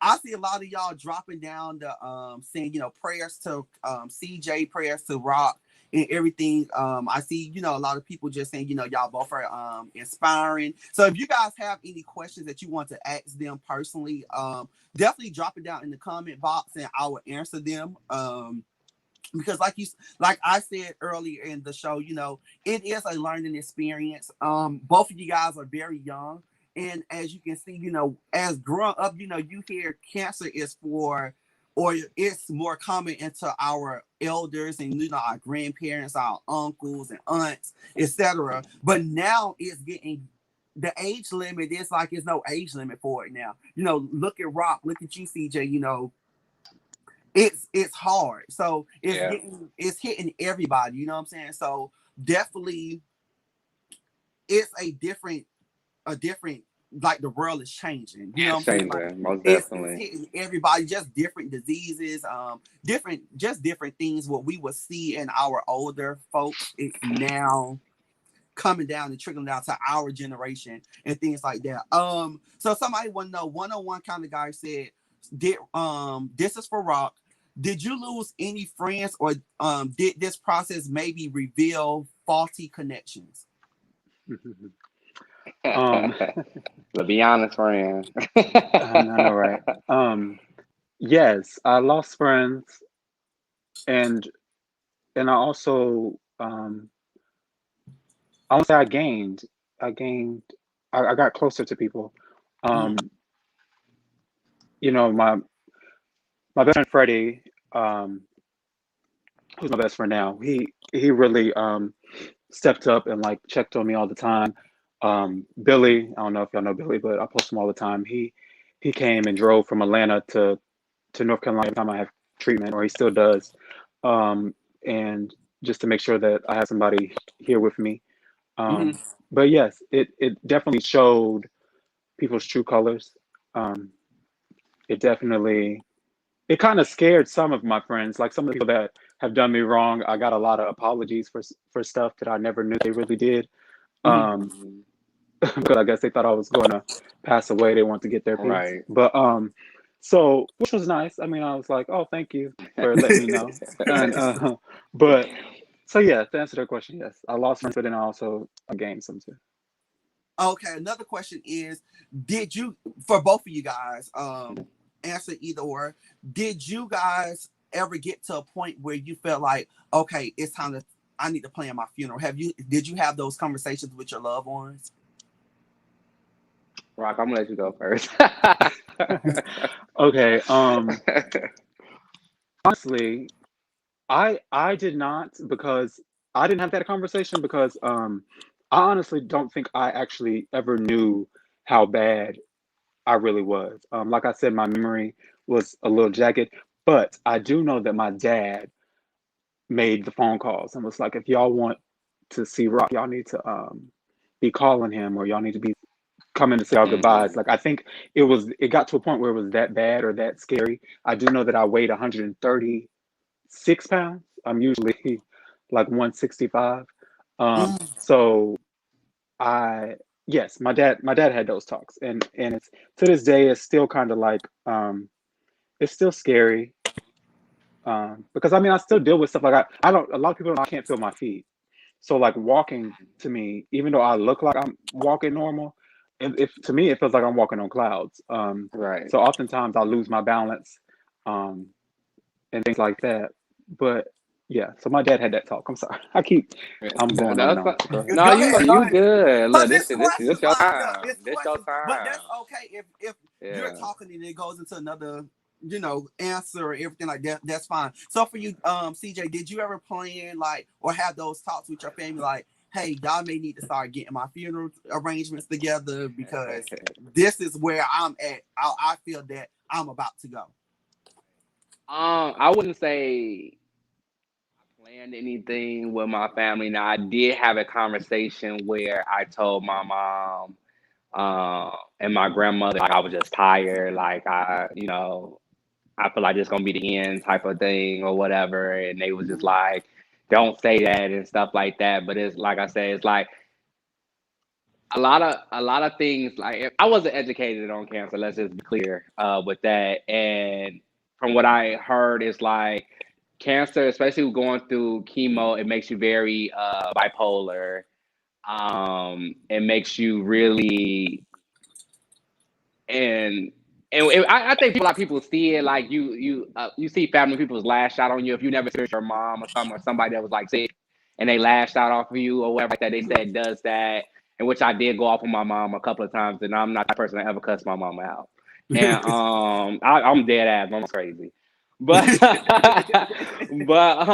I see a lot of y'all dropping down the saying, prayers to CJ, prayers to Rock and everything. I see, a lot of people just saying, y'all both are inspiring. So if you guys have any questions that you want to ask them personally, definitely drop it down in the comment box and I will answer them. Because like I said earlier in the show, it is a learning experience. Both of you guys are very young, and as you can see, as growing up, you hear cancer is for, or it's more common into our elders and our grandparents, our uncles and aunts, etc. But now it's getting, the age limit is like it's no age limit for it now. Look at Rock, look at you, CJ. It's hard. So Yeah, it's hitting everybody, you know what I'm saying? So definitely it's a different, like the world is changing, you know what it's I'm saying? Like changing most it's definitely. hitting everybody, just different diseases, different things what we would see in our older folks, it's now coming down and trickling down to our generation and things like that. So somebody want to know, 101 kind of guy said, did this is for Rock. Did you lose any friends, or did this process maybe reveal faulty connections? Um, To be honest, friend. I know, right? Yes, I lost friends, and I also I want to say I gained, I got closer to people. Mhm. Um, my best friend Freddie, um, who's my best friend now, he really stepped up and like checked on me all the time. Billy, I don't know if y'all know Billy, but I post him all the time. He came and drove from Atlanta to North Carolina every time I have treatment, or he still does. And just to make sure that I have somebody here with me. Mhm. But yes, it definitely showed people's true colors. Um, it definitely, it kind of scared some of my friends, like some of the people that have done me wrong. I got a lot of apologies for stuff that I never knew they really did. Mhm. Um, because I guess they thought I was going to pass away. They want to get their piece. Right. But so which was nice. I mean, I was like, oh, thank you for letting me know. And but so yeah, to answer that question, yes, I lost friends, but then I also gained some too. Okay, another question is, did you, for both of you guys, answer either or, did you guys ever get to a point where you felt like, okay, it's time to, I need to plan my funeral? Did you have those conversations with your loved ones? Rock, I'm gonna let you go first. Okay. Honestly, I did not, because I didn't have that conversation because I honestly don't think I actually ever knew how bad I really was. Like I said, my memory was a little jagged. But I do know that my dad made the phone calls and was like, if y'all want to see Rock, y'all need to be calling him, or y'all need to be coming to say our goodbyes. Mm-hmm. Like I think it got to a point where it was that bad or that scary. I do know that I weighed 136 pounds. I'm usually like 165. Mm. So I yes, my dad had those talks, and it's to this day it's still kind of like it's still scary. Because I mean I still deal with stuff like I don't a lot of people don't know I can't feel my feet. So like walking to me, even though I look like I'm walking normal, if to me it feels like I'm walking on clouds. Right. So oftentimes I lose my balance, um, and things like that. But yeah, so my dad had that talk. I'm sorry, Yeah. I'm going on and That's on. not, Go ahead. no, Go ahead, go you ahead. good. Cause Look, it's this questions your lined up. time. It's This your questions, but time. that's okay if you're Yeah. talking and it goes into another, answer or everything like that. That's fine. So for you, CJ, did you ever plan like or have those talks with your family like, hey, y'all may need to start getting my funeral arrangements together because this is where I'm at. I feel that I'm about to go. I wouldn't say I planned anything with my family. Now, I did have a conversation where I told my mom and my grandmother like I was just tired, like I feel like it's gonna be the end type of thing or whatever, and they was just Mhm. like, "Don't say that" and stuff like that. But it's like I said, it's like a lot of things. Like I wasn't educated on cancer. Let's just be clear with that. And from what I heard, it's like cancer, especially going through chemo, it makes you very bipolar. It makes you really and I think a lot of people see it like you see family people's lash out on you if you never see your mom or somebody that was like sick and they lashed out off of you or whatever like that. They said it does that, and which I did go off on my mom a couple of times, and I'm not the person that ever cussed my mom out. And I'm dead ass. I'm crazy, but but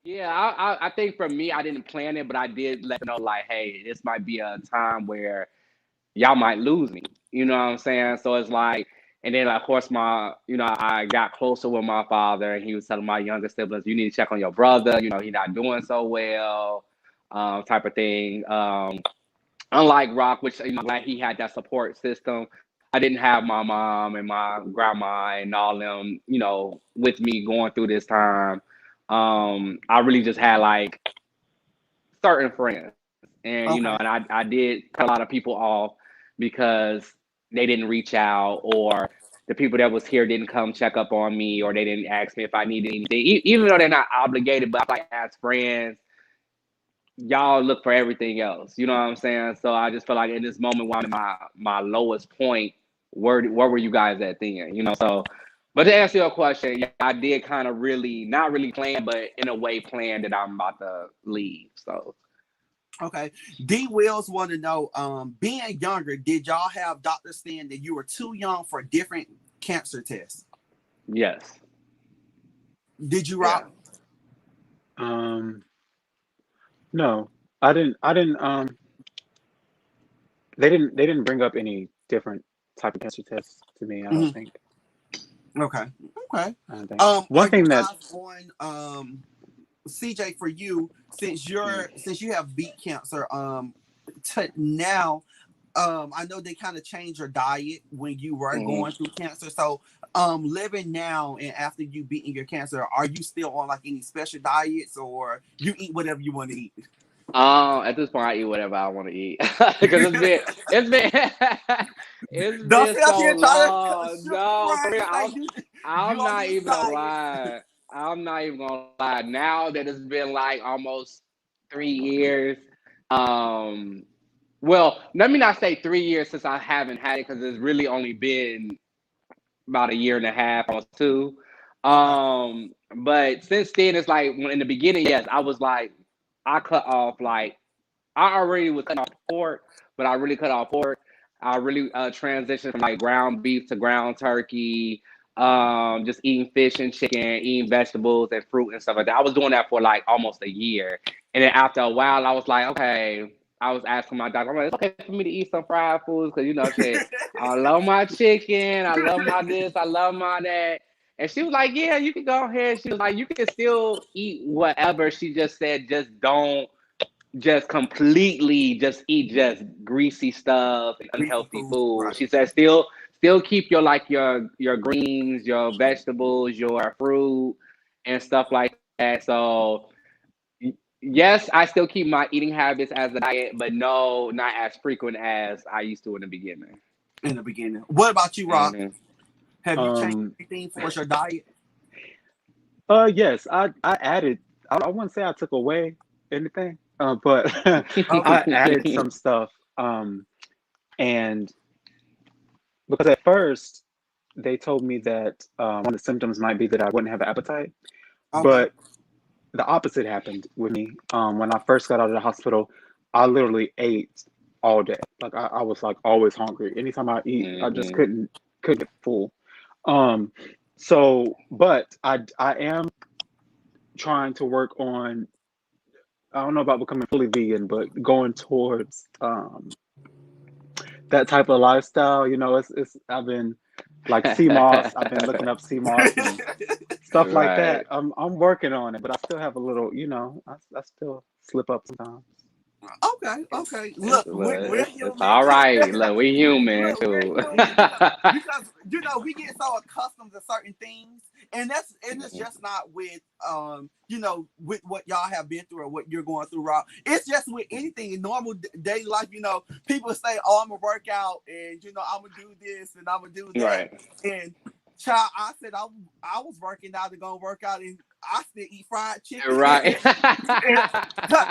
yeah, I think for me, I didn't plan it, but I did let them know like, hey, this might be a time where y'all might lose me. You know what I'm saying? So it's like, and then of course I got closer with my father, and he was telling my younger siblings, you need to check on your brother. He's not doing so well, type of thing. Unlike Rock, which like he had that support system. I didn't have my mom and my grandma and all them, with me going through this time. I really just had like certain friends, and Okay. and I did cut a lot of people off because they didn't reach out, or the people that was here didn't come check up on me, or they didn't ask me if I needed anything, even though they're not obligated. But like as friends, y'all look for everything else. You know what I'm saying? So I just feel like in this moment when I'm at my lowest point, where were you guys at then? So. But to answer your question, yeah, I did kind of really, not really plan, but in a way plan that I'm about to leave. So Okay. D Wills want to know, being younger, did y'all have doctors saying that you were too young for different cancer tests? yes, Did you, yeah. Rock? Um, no, I didn't. They didn't bring up any different type of cancer tests to me. I don't Mhm. think. Okay. Okay. I don't think. Are One you thing that guys on CJ, for you, since you have beat cancer, to now, I know they kind of changed your diet when you were hmm going through cancer. So, living now and after you beating your cancer, are you still on like any special diets or you eat whatever you want to eat? At this point, I eat whatever I want to eat because it's been it's Don't been sit up so here and try to long. No, for sugar real, frame like you I'm on not this even gonna diet. lie. I'm not even gonna lie. Now that it's been like almost 3 years. Um, well, let me not say 3 years since I haven't had it because it's really only been about a year and a half, almost two. Okay. But since then, it's like when in the beginning, yes, I was like, I cut off like I already was cutting off pork, but I really cut off pork. I really transitioned from like ground beef to ground turkey. Just eating fish and chicken, eating vegetables and fruit and stuff like that. I was doing that for like almost a year, and then after a while, I was like, okay. I was asking my doctor, I'm like, it's okay for me to eat some fried foods because, you know, shit, I love my chicken, I love my this, I love my that. And she was like, yeah, you can go ahead. She was like, you can still eat whatever. She just said, just don't just completely just eat just greasy stuff and Greasy unhealthy food, food. right? She said, still keep your like your greens, your vegetables, your fruit and stuff like that. So yes, I still keep my eating habits as a diet, but no, not as frequent as I used to in the beginning. In the beginning. What about you, Rock? Hmm. Have you changed Um, anything towards your diet? yes, I added. I wouldn't say I took away anything, but Okay. I added some stuff. And because at first they told me that one of the symptoms might be that I wouldn't have an appetite, Okay. but the opposite happened with me. When I first got out of the hospital, I literally ate all day. Like I was like always hungry. Anytime I eat, I just Hmm. couldn't get full. Um, but I am trying to work on. I don't know about becoming fully vegan, but going towards that type of lifestyle. You know, it's I've been like sea moss. I've been looking up sea moss and stuff like Right. that. I'm working on it, but I still have a little, I still slip up sometimes. Okay, okay. It's, Look, well, we're it's human. all right. Look, we human Look, we're too. human. Because we get so accustomed to certain things, and it's Mhm. just not with with what y'all have been through or what you're going through, Rob. It's just with anything in normal daily life. People say, "Oh, I'm gonna work out, and I'm gonna do this, and I'm gonna do that," Right. and child, I said I was working out and gonna work out, and I still eat fried chicken. Right.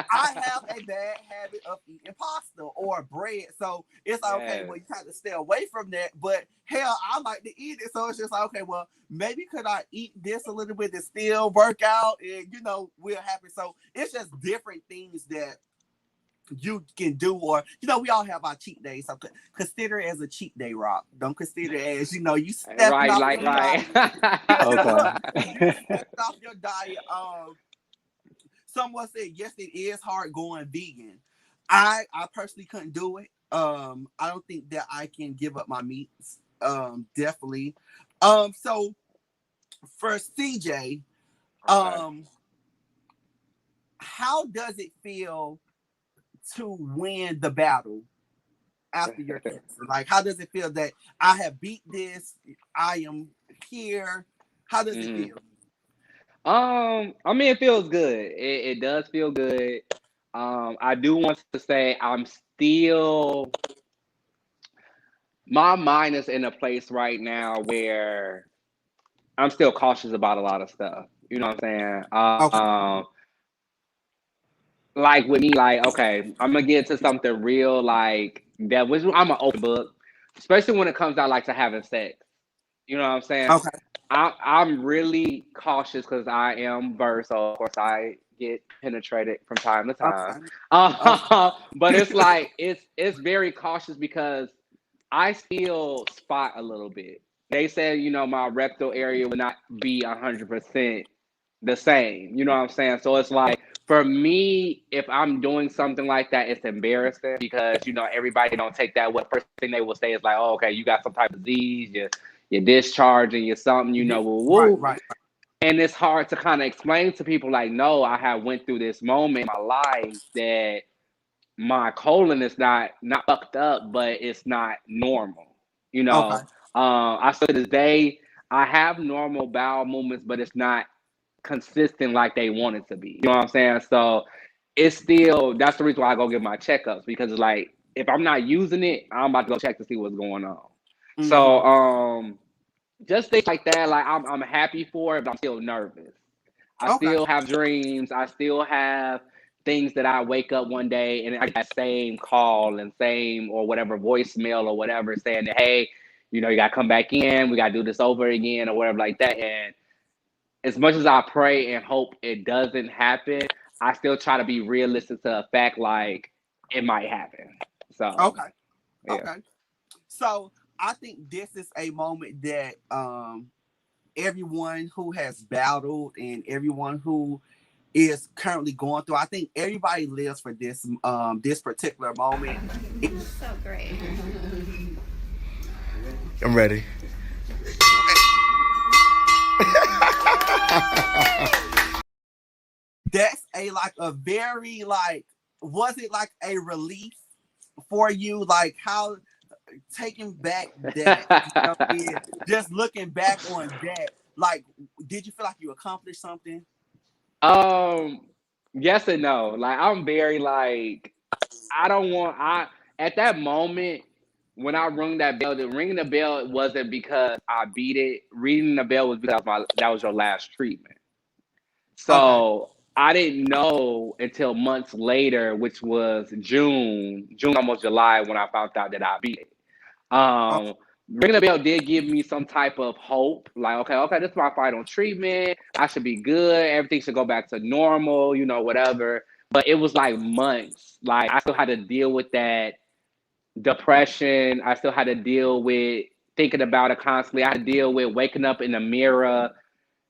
I have a bad habit of eating pasta or bread. So it's like, okay, Yes. well, you have to stay away from that. But hell, I like to eat it. So it's just like, okay, well, maybe could I eat this a little bit and still work out and, we're happy. So it's just different things that you can do, or we all have our cheat days, so consider it as a cheat day, Rock. Don't consider it as you stepping Right, off like your diet. right. Look, Okay. you stepped off your diet. Someone said yes, it is hard going vegan. I personally couldn't do it. I don't think that I can give up my meats. Definitely. So for CJ, Okay. um, how does it feel to win the battle after your cancer? Like, how does it feel that I have beat this? I am here. How does it Mhm. feel? I mean, it feels good. It does feel good. I do want to say I'm still my mind is in a place right now where I'm still cautious about a lot of stuff. You know what I'm saying? Okay. Like with me, like okay, I'm gonna get to something real, like that. Which I'm an open book, especially when it comes down like to having sex. You know what I'm saying? Okay. I'm really cautious because I am birth, so of course I get penetrated from time to time. Okay. Okay. But it's like it's very cautious because I still spot a little bit. They said my rectal area would not be 100% the same. You know what I'm saying? So it's like for me, if I'm doing something like that, it's embarrassing because everybody don't take that. What first thing they will say is like, "Oh, okay, you got some type of disease, you're discharging, you're something, Yeah. woo Right. woo." Right. And it's hard to kind of explain to people like, no, I have went through this moment in my life that my colon is not fucked up, but it's not normal. You Okay. know, I still to this day I have normal bowel movements, but it's not consistent like they want it to be. You know what I'm saying? So it's still that's the reason why I go get my checkups because it's like if I'm not using it, I'm about to go check to see what's going on. So Mm-hmm. just things like that, like I'm happy for it, but I'm still nervous. I Okay. still have dreams. I still have things that I wake up one day and I get that same call and same or whatever voicemail or whatever saying that hey, you gotta come back in, we gotta do this over again or whatever like that. And as much as I pray and hope it doesn't happen, I still try to be realistic to the fact like it might happen. So Okay. yeah. Okay. So I think this is a moment that everyone who has battled and everyone who is currently going through. I think everybody lives for this particular moment. So great. I'm ready. That's a very was it like a relief for you? Like how taking back that just looking back on that, like did you feel like you accomplished something? Um, yes and no. Like I'm very like I don't want I at that moment when I rung that bell, the ringing the bell wasn't because I beat it. Ringing the bell was because that was your last treatment. Okay. So I didn't know until months later, which was June, almost July, when I found out that I beat it. Oh, Um, ringing the bell did give me some type of hope. Like, okay, this is my final treatment. I should be good. Everything should go back to normal, whatever. But it was like months. Like I still had to deal with that depression. I still had to deal with thinking about it constantly. I had to deal with waking up in the mirror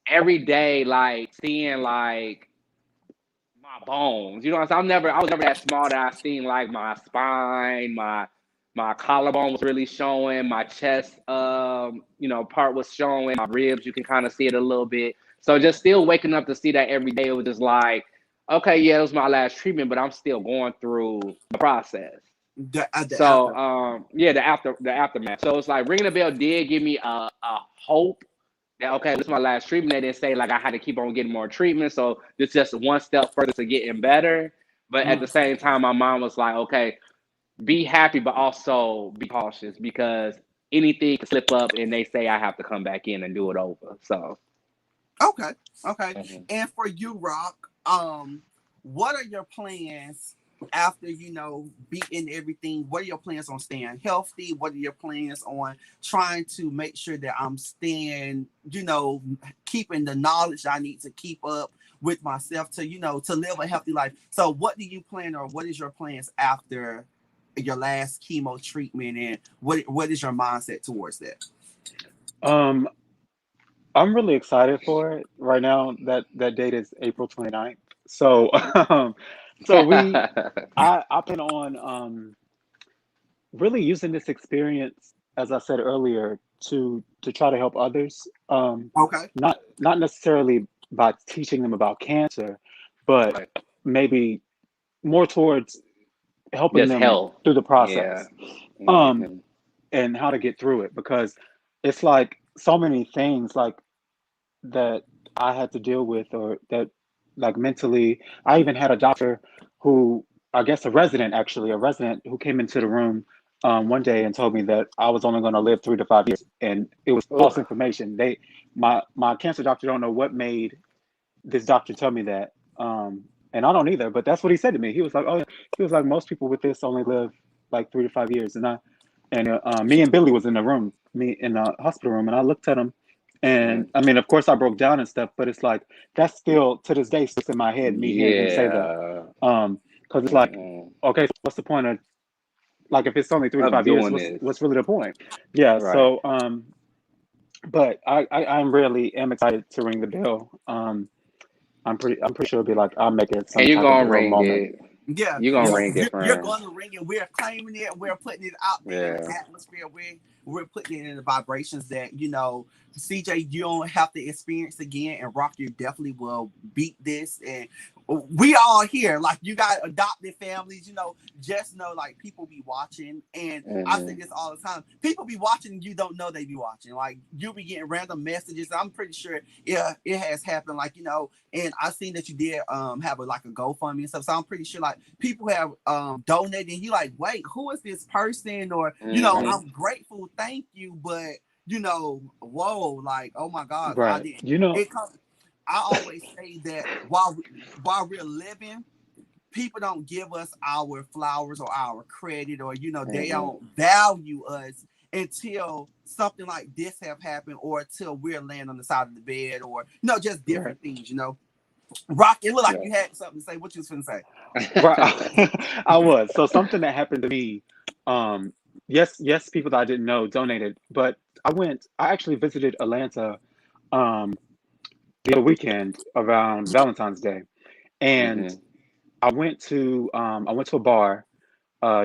every day, like seeing like my bones. You know what I'm saying? I was never that small that I seen like my spine, my collarbone was really showing, my chest part was showing, my ribs, you can kind of see it a little bit. So just still waking up to see that every day, it was just like, okay, yeah, it was my last treatment, but I'm still going through the process. the So after. yeah, the aftermath. So it's like ringing the bell did give me a hope that okay, this is my last treatment. They didn't say like I had to keep on getting more treatment. So this is just one step further to getting better. But at the Mm. same time, my mom was like, okay, be happy, but also be cautious because anything can slip up and they say I have to come back in and do it over. So Okay. Okay. mhm. And for you, Rock, what are your plans after beating everything? What are your plans on staying healthy? What are your plans on trying to make sure that I'm staying, keeping the knowledge I need to keep up with myself to, to live a healthy life? So what do you plan, or what is your plans after your last chemo treatment, and what is your mindset towards that? Um, I'm really excited for it right now. That date is April 29th. So, so I plan on really using this experience, as I said earlier, to try to help others. Okay. Not necessarily by teaching them about cancer, but Right. maybe more towards helping Just them health. through the Yeah. process, um, Hmm. and how to get through it. Because it's like so many things like that I had to deal with, or that like mentally. I even had a doctor who, I guess a resident who came into the room one day and told me that I was only going to live 3 to 5 years, and it was false Oh, information. My cancer doctor don't know what made this doctor tell me that, and I don't either. But that's what he said to me. He was like, "Oh, yeah." He was like, "Most people with this only live like 3 to 5 years," me and Billy was in the room, me in the hospital room, and I looked at him, and I mean, of course, I broke down and stuff, but it's like that's still to this day sticks in my head. Me hearing him say that, yeah. because it's like, Hmm. okay, so what's the point of, like, if it's only three to Of five years, doing what's this. really the point? Yeah. Right. So, but I'm really am excited to ring the bell. I'm pretty sure it'll be like I'll make it And some you're type of gonna bell ring moment. it. Yeah, You're gonna ring it, you're friend. going to ring it. We're claiming it. We're putting it out there in the Yeah. atmosphere. We're putting it in the vibrations that CJ, you don't have to experience again, and Rock, you definitely will beat this. And we all here, like you got adopted families. Just know like people be watching, and I say Hmm. this all the time. People be watching, and you don't know they be watching. Like you'll be getting random messages. I'm pretty sure it has happened. Like and I seen that you did have a GoFundMe and stuff. So I'm pretty sure like people have donated, and you like, wait, who is this person? Or Hmm. I'm grateful, thank you, but whoa, like, oh my God, I Right. didn't. You know. It comes. I always say that while we're living, people don't give us our flowers or our credit, or they Hmm. don't value us until something like this have happened, or until we're laying on the side of the bed, or just Right. different things. Rock, it looked like Yeah. you had something to say. What you was finna say? Right. I was. So something that happened to me, um, yes, people that I didn't know donated, but I actually visited Atlanta um the other weekend around Valentine's Day. And Mhm. I went to a bar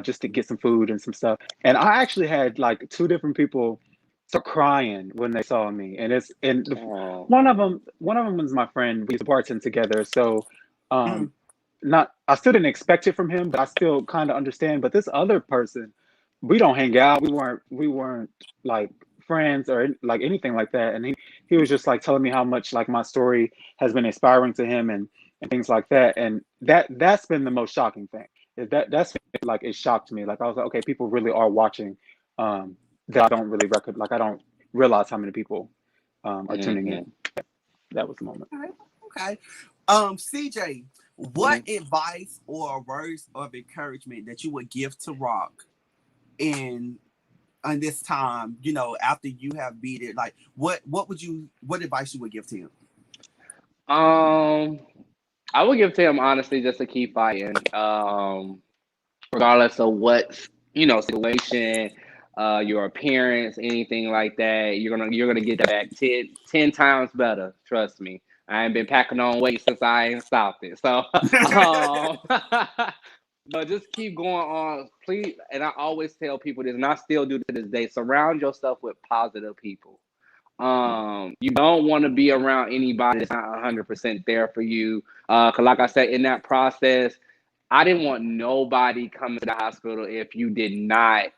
just to get some food and some stuff. And I actually had like two different people start crying when they saw me. And Oh. one of them was my friend. We used to bartend together. So Mm. um, not I still didn't expect it from him, but I still kind of understand. But this other person, we don't hang out. We weren't like friends or like anything like that. And he was just like telling me how much like my story has been inspiring to him and things like that. And that's been the most shocking thing. That's like it shocked me. Like I was like, okay, people really are watching. That I don't really record. Like I don't realize how many people are tuning Mhm. in. That was the moment. Okay. Okay. CJ, what Mhm. advice or words of encouragement that you would give to Rock in on this time, after you have beat it? Like what advice you would give to him? Um, I would give to him honestly just to keep fighting. Regardless of what situation, your appearance, anything like that, you're gonna get that back ten times better. Trust me. I ain't been packing on weight since I ain't stopped it. So, um, but just keep going on, please. And I always tell people this, and I still do to this day: surround yourself with positive people. You don't want to be around anybody that's not 100% there for you. Cause like I said, in that process, I didn't want nobody coming to the hospital if you did not,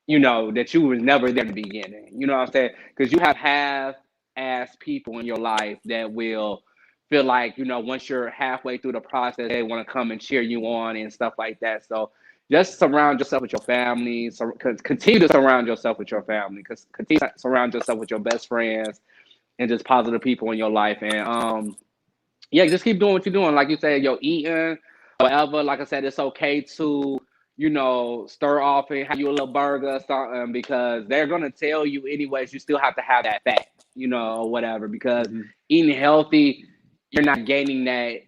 that you was never there in the beginning. You know what I'm saying? Because you have half-ass people in your life that will feel like, once you're halfway through the process, they want to come and cheer you on and stuff like that. So just surround yourself with your family. So continue to surround yourself with your family. Because continue to surround yourself with your best friends and just positive people in your life. And yeah, just keep doing what you're doing. Like you said, you're eating, whatever. Like I said, it's okay to, stir off and have you a little burger or something because they're gonna tell you anyways. You still have to have that fat, or whatever. Because Hmm. eating healthy, you're not gaining that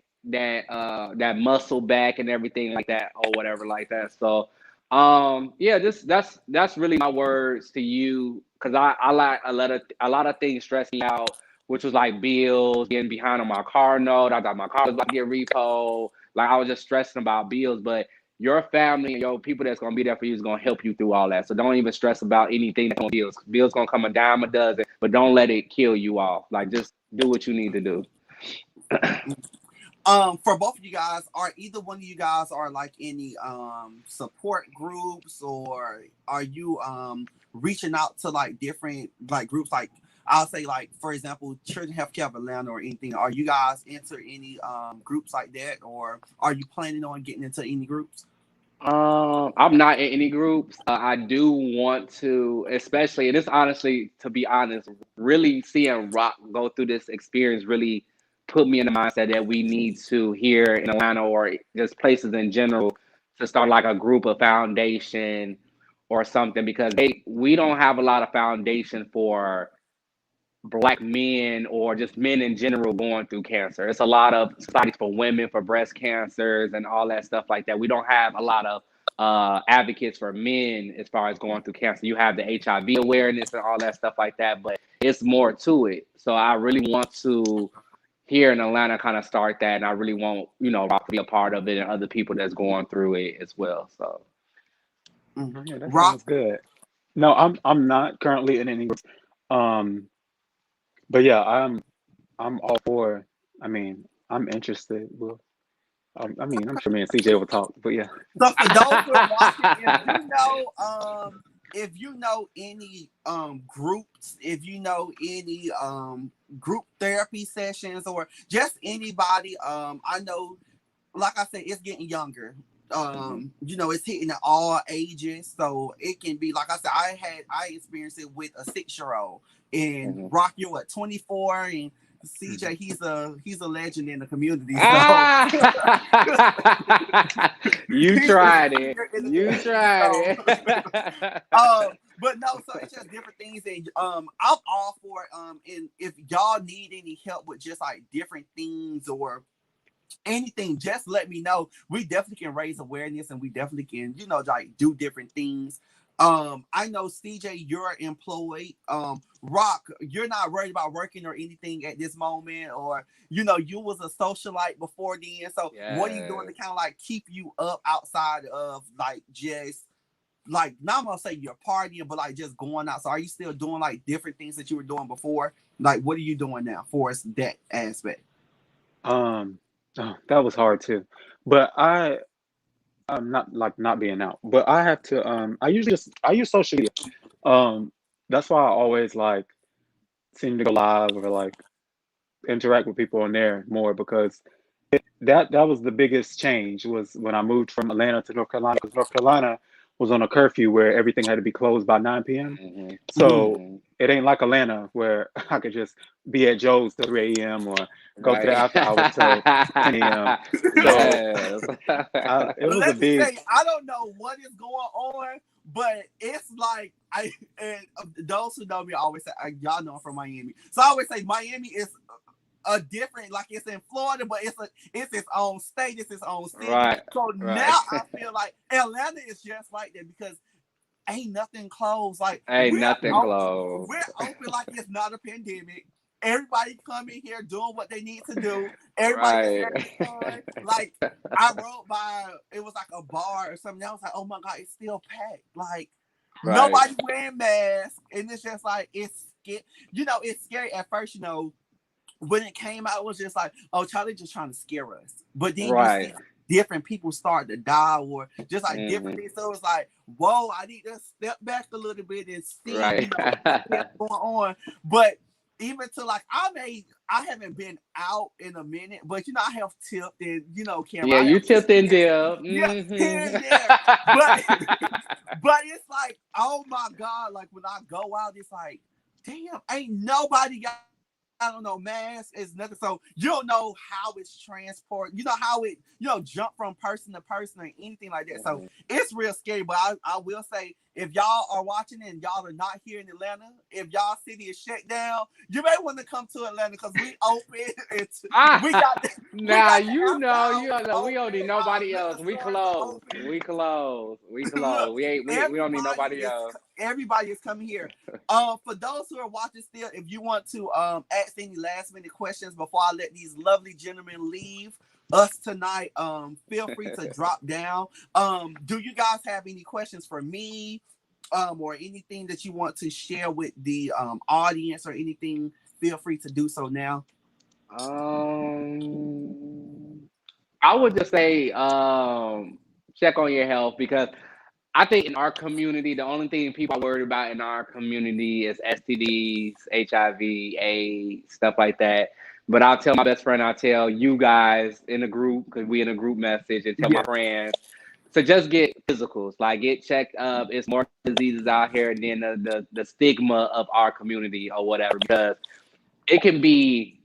muscle back and everything like that or whatever like that. So, yeah, just that's really my words to you because I like a lot of things stress me out which was like bills, getting behind on my car note. I thought my car was about to get repo. Like I was just stressing about bills, but your family and your people that's gonna be there for you is gonna help you through all that. So don't even stress about anything that's on bills. Bills gonna come a dime a dozen, but don't let it kill you off. Like just do what you need to do. For both of you guys, are either one of you guys are like any support groups, or are you reaching out to like different like groups, like I'll say like for example Children Healthcare of Atlanta or anything? Are you guys into any groups like that, or are you planning on getting into any groups? I'm not in any groups. I do want to, especially, and this honestly, to be honest, really seeing Rock go through this experience really put me in the mindset that we need to here in Atlanta or just places in general to start like a group of foundation or something because we don't have a lot of foundation for black men or just men in general going through cancer. It's a lot of societies for women for breast cancers and all that stuff like that. We don't have a lot of advocates for men as far as going through cancer. You have the HIV awareness and all that stuff like that, but it's more to it. So I really want to here in Atlanta kind of start that, and I really want Rock to be a part of it and other people that's going through it as well. So. Mm. Oh, yeah, that Rock. sounds good. No, I'm not currently in any groups. Um, but yeah, I'm all for. I mean, I'm interested. Well, I mean, I'm sure me and CJ will talk. But yeah. So for those who are watching, if you know any groups, if you know any group therapy sessions, or just anybody, I know, like I said, it's getting younger. Mhm, It's hitting at all ages, so it can be like I said. I experienced it with a 6-year-old, and mhm. Rock, you're what, 24, and Mhm. CJ, he's a legend in the community. So Ah! You he's a tried it. senior in the You community. tried So it. but no, so it's just different things, and I'm all for it. And if y'all need any help with just like different things or anything, just let me know. We definitely can raise awareness, and we definitely can, like do different things. I know CJ, you're employed. Rock, you're not worried about working or anything at this moment, or you was a socialite before then. So what are you doing to Yes. kind of like keep you up outside of like just like not I'm gonna say you're partying, but like just going out. So are you still doing like different things that you were doing before? Like what are you doing now for us that aspect? Um, oh, that was hard too. But I'm not like not being out, but I have to. I usually just I use social media. Um, that's why I always like seem to go live or like interact with people on there more because that was the biggest change was when I moved from Atlanta to North Carolina because North Carolina was on a curfew where everything had to be closed by 9 p.m. Hmm. Mhm. So it ain't like Atlanta where I could just be at Joe's till 3 a.m. or go to the Right. after hours till 10 a.m. So Yes. it was a Let me big say, I don't know what is going on, but it's like and those who know me always say, y'all know I'm from Miami, so I always say Miami is a different, like it's in Florida, but it's its own state, it's its own city. Right. So Right. now I feel like Atlanta is just like that because ain't nothing closed. Like Ain't nothing close. we're open like it's not a pandemic. Everybody come in here doing what they need to do. Everybody is Right. having fun. Like I rode by, it was like a bar or something. I was like, oh my god, it's still packed. Like Right. nobody wearing masks, and it's just like it's scary at first. When it came out, it was just like, oh, Charlie just trying to scare us. But then you see Right. different people start to die or just like different Hmm. things. So it's like, whoa, I need to step back a little bit and see, Right. what's going on. But even to like, I haven't been out in a minute, but I have tipped and camera. Yeah, I you have tipped in tipped, there. yeah, here Hmm. and there. But but it's like, oh my god, like when I go out, it's like, damn, ain't nobody got I don't know, mask is nothing. So you don't know how it's transport. You know how it, jump from person to person or anything like that. So it's real scary. But I will say, if y'all are watching and y'all are not here in Atlanta, if y'all city is shut down, you may want to come to Atlanta because we open. We Ah, got we nah, got the after you hours know, we don't open. need Our nobody else. liquor We stores are close. open. We close. We Look, close. We don't need nobody else. everybody is coming here. For those who are watching still, if you want to ask any last minute questions before I let these lovely gentlemen leave us tonight, feel free to drop down. Do you guys have any questions for me? Or anything that you want to share with the audience or anything, feel free to do so now. I would just say check on your health because I think in our community, the only thing people are worried about in our community is STDs, HIV, AIDS, stuff like that. But I'll tell my best friend, I'll tell you guys in a group, because we in a group message, and tell my Yeah. friends to just get physicals, like get checked up. It's more diseases out here than the stigma of our community or whatever, because it can be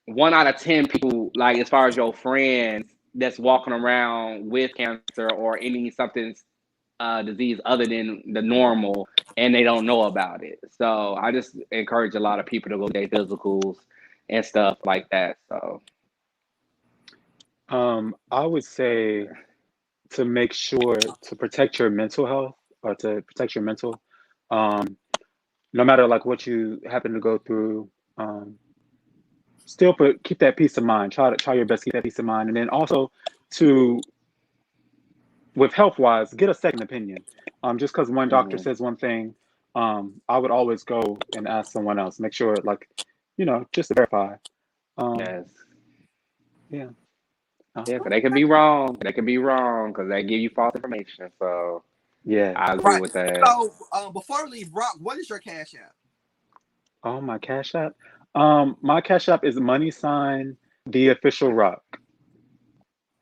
1 out of 10 people, like as far as your friends that's walking around with cancer or any something disease other than the normal, and they don't know about it. So I just encourage a lot of people to go get physicals and stuff like that. So I would say to make sure to protect your mental health or to protect your mental, um, no matter like what you happen to go through, um, still keep that peace of mind. Try your best to keep that peace of mind, and then also to with health wise, get a second opinion. Just because one doctor mhm. says one thing, I would always go and ask someone else. Make sure like just to verify. Um, Yes, yeah. Uh, yeah, 'cause they can be wrong. They can be wrong because they give you false information. So yeah. I agree Right. with that. So before we leave, Rock, what is your cash app? Oh, my Cash App. My Cash App is money sign the official rock.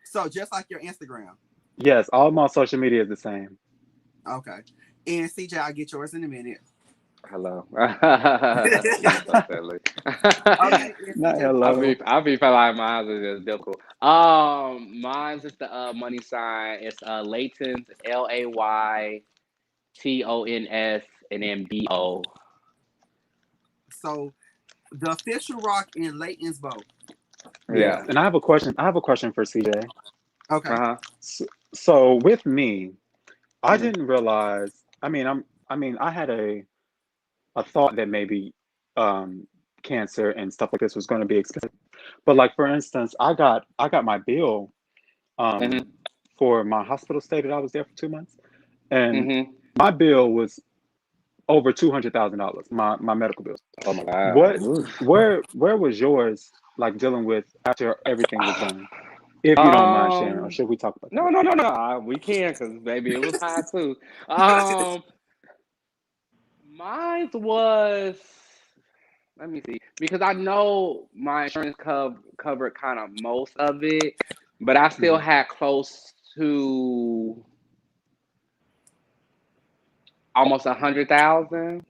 So just like your Instagram. Yes, all my social media is the same. Okay. And CJ, I'll get yours in a minute. Hello. That's so silly. Okay, and Not CJ, what you hello. I'll be feeling like mine's is just difficult. Mine's is the money sign. It's Layton's LAYTONS and then BO. so the official Rock in Layton's boat. Yes, Yeah. and I have a question. I have a question for CJ. Okay. Uh-huh. So with me, I Hmm. didn't realize. I had a thought that maybe cancer and stuff like this was going to be expensive. But like for instance, I got my bill um Hmm. for my hospital stay that I was there for 2 months, and Hmm. my bill was over $200,000. My medical bills. Oh my God. What Oof. where was yours like dealing with after everything was done? If you don't mind sharing, or Um, should we talk about no, that? no, no, no. We can, because baby, it was high too. Um, Mine was, let me see, because I know my insurance covered kind of most of it, but I still Mhm. had close to almost 100,000.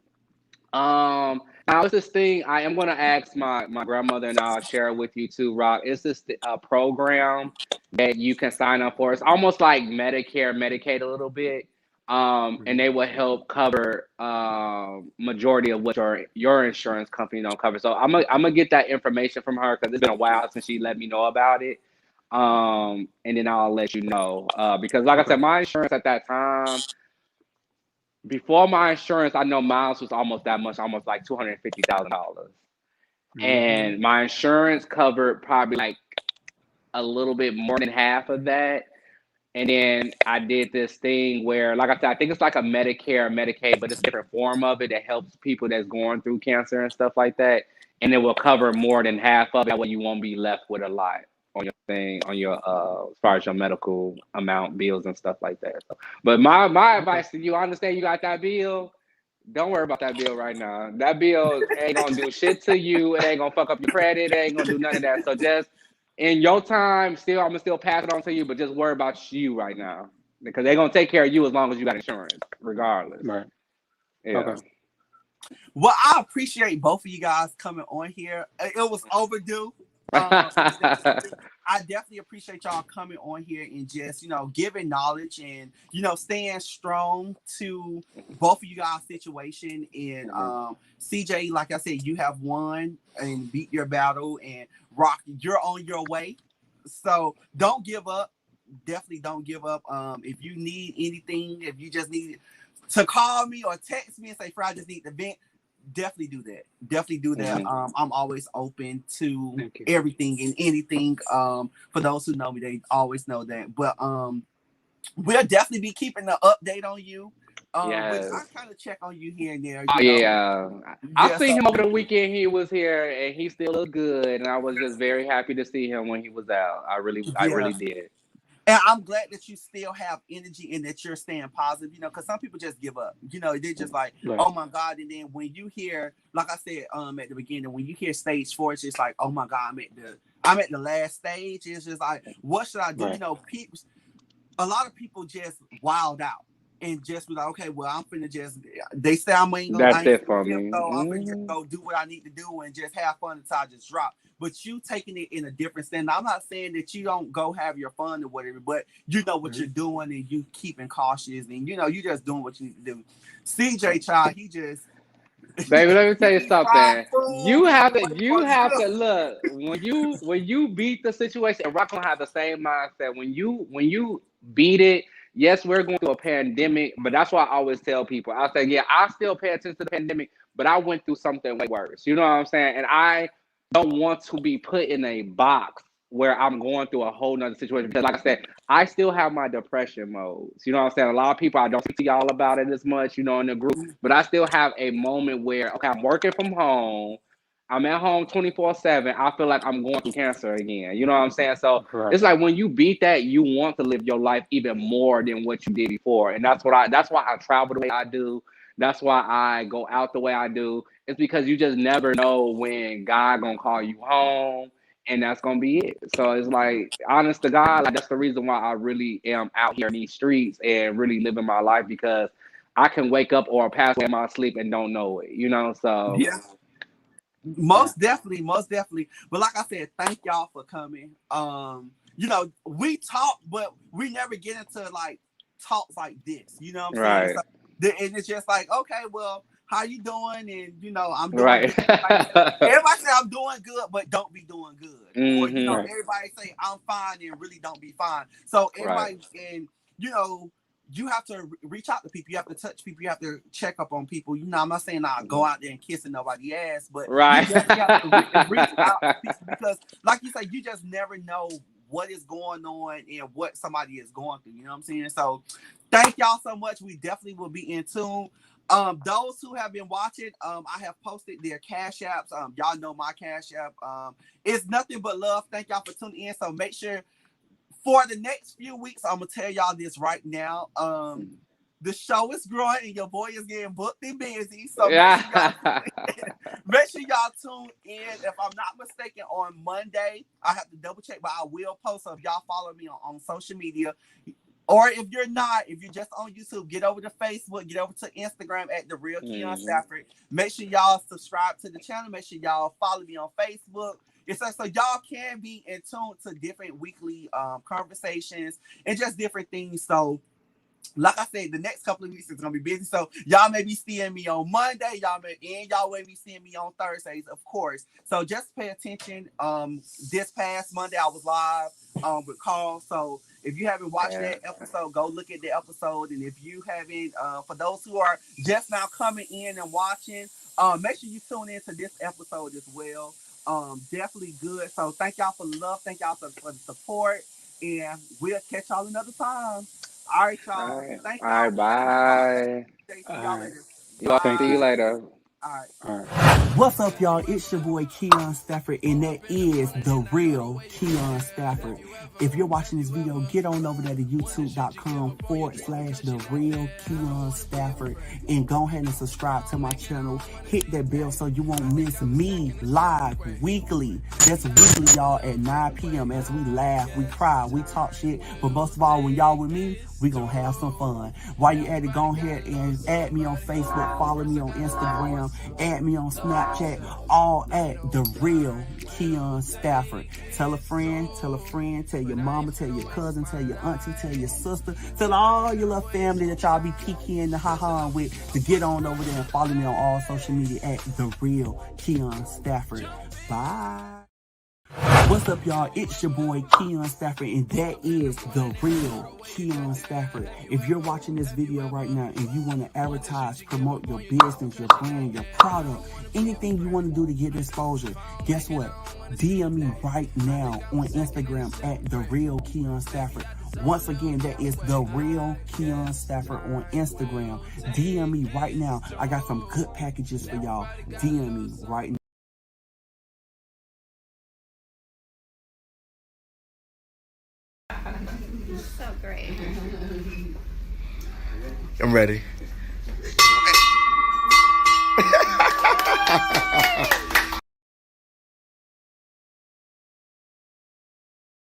Now it's this thing I am gonna ask my grandmother, and I'll share it with you too, Rock. It's this program that you can sign up for. It's almost like Medicare, Medicaid a little bit. And Mhm. they will help cover majority of what your insurance company don't cover. So I'm gonna get that information from her because it's been a while since she let me know about it. And then I'll let you know. Because like I Okay. said, my insurance at that time, before my insurance, I know mine was almost that much, almost like $250,000, Mhm. and my insurance covered probably like a little bit more than half of that. And then I did this thing where, like I said, I think it's like a Medicare, Medicaid, but it's a different form of it that helps people that's going through cancer and stuff like that. And it will cover more than half of it. That way you won't be left with a lot on your thing, on your as far as your medical amount, bills and stuff like that. So, but my Okay. advice to you, I understand you got that bill. Don't worry about that bill right now. That bill ain't gonna do shit to you. It ain't gonna fuck up your credit. It ain't gonna do none of that. So just in your time, still, I'm gonna still pass it on to you, but just worry about you right now because they're gonna take care of you as long as you got insurance, regardless. Right. Okay. Yeah. Well, I appreciate both of you guys coming on here. It was overdue. I definitely appreciate y'all coming on here and just, giving knowledge and, staying strong to both of you guys' situation. And Mhm. CJ, like I said, you have won and beat your battle, and Rock, you're on your way. So don't give up. Definitely don't give up. If you need anything, if you just need to call me or text me and say, "Fred, I just need to vent," definitely do that. Definitely do that. Mhm. I'm always open to Thank you. everything and anything. For those who know me, they always know that. But we'll definitely be keeping an update on you. Which I Yes. kind of check on you here and there, Oh yeah. I Yeah, seen so him over the weekend. He was here, and he still looked good. And I was just very happy to see him when he was out. I yeah. really did. And I'm glad that you still have energy and that you're staying positive, because some people just give up. They're just like, Right. oh my God. And then when you hear, like I said, at the beginning, when you hear stage 4, it's just like, oh my God, I'm at the last stage. It's just like, what should I do? Right. People, a lot of people just wild out and just be like, okay, well, I'm finna just, they say I That's ain't it finna for feel, me. so I'm finna just Mhm. go do what I need to do and just have fun until I just drop. But you taking it in a different stand. I'm not saying that you don't go have your fun or whatever, but you know what Mhm. you're doing and you keeping cautious and you just doing what you need to do. CJ Child, he just Baby, let me he tell you eat fried something. food, he do what he You want to have do. to look when you beat the situation. And Rock gonna have the same mindset when you beat it. Yes, we're going through a pandemic, but that's why I always tell people. I say, yeah, I still pay attention to the pandemic, but I went through something way worse. You know what I'm saying? And I don't want to be put in a box where I'm going through a whole nother situation. Because like I said, I still have my depression modes. You know what I'm saying? A lot of people, I don't speak to y'all about it as much, in the group, but I still have a moment where, okay, I'm working from home. I'm at home 24/7. I feel like I'm going through cancer again. You know what I'm saying? So Right. it's like when you beat that, you want to live your life even more than what you did before. And that's why I travel the way I do. That's why I go out the way I do. It's because you just never know when God gonna call you home, and that's gonna be it. So it's like, honest to God, like that's the reason why I really am out here in these streets and really living my life, because I can wake up or pass away in my sleep and don't know it. So Yeah. Yeah. Most definitely. But like I said, thank y'all for coming. We talk, but we never get into like talks like this. You know what I'm saying? right, So, and it's just like, okay, well, how you doing? And I'm doing right. good. Everybody say I'm doing good, but don't be doing good. Or hmm Right. everybody say I'm fine and really don't be fine. So Right. everybody and you know you have to reach out to people. You have to touch people. You have to check up on people. You know, I'm not saying I'll go out there and kissing nobody's ass, but Right. you definitely have to reach out to people because, like you say, you just never know what is going on and what somebody is going through. You know what I'm saying? So thank y'all so much. We definitely will be in tune. Those who have been watching, I have posted their cash apps. Y'all know my cash app. It's nothing but love. Thank y'all for tuning in. So make sure for the next few weeks, I'm gonna tell y'all this right now. The show is growing and your boy is getting booked and busy. So make sure y'all tune in. If I'm not mistaken, on Monday, I have to double check, but I will post. So if y'all follow me on social media, or if you're not, if you're just on YouTube, get over to Facebook, get over to Instagram at The Real Keon Stafford. Make sure y'all subscribe to the channel. Make sure y'all follow me on Facebook. It's so y'all can be in tune to different weekly conversations and just different things. So like I said, the next couple of weeks is gonna be busy. So y'all may be seeing me on Monday, y'all may be seeing me on Thursdays, of course. So just pay attention. This past Monday I was live with Carl. So if you haven't watched that episode, go look at the episode. And if you haven't, for those who are just now coming in and watching, make sure you tune in to this episode as well. Definitely good. So thank y'all for the love, thank y'all for the support, and we'll catch y'all another time. All right, y'all. All right. Thank All y'all. right. Bye. See All y'all right. later. Thank See you you. later. All right. All right. What's up, y'all? It's your boy Keon Stafford, and that is The Real Keon Stafford. If you're watching this video, get on over there to youtube.com/The Real Keon Stafford and go ahead and subscribe to my channel. Hit that bell so you won't miss me live weekly. That's weekly, y'all, at 9 p.m. as we laugh, we cry, we talk shit. But most of all, when y'all with me, we gonna have some fun. While you at it, go ahead and add me on Facebook, follow me on Instagram, add me on Snapchat, all at The Real Keon Stafford. Tell a friend, tell your mama, tell your cousin, tell your auntie, tell your sister, tell all your little family that y'all be peeking and ha-ha with to get on over there and follow me on all social media at The Real Keon Stafford. Bye. What's up, y'all? It's your boy Keon Stafford, and that is The Real Keon Stafford. If you're watching this video right now and you want to advertise, promote your business, your brand, your product, anything you want to do to get exposure, guess what? DM me right now on Instagram at The Real Keon Stafford. Once again, that is The Real Keon Stafford on Instagram. DM me right now. I got some good packages for y'all. DM me right now. So great. I'm ready.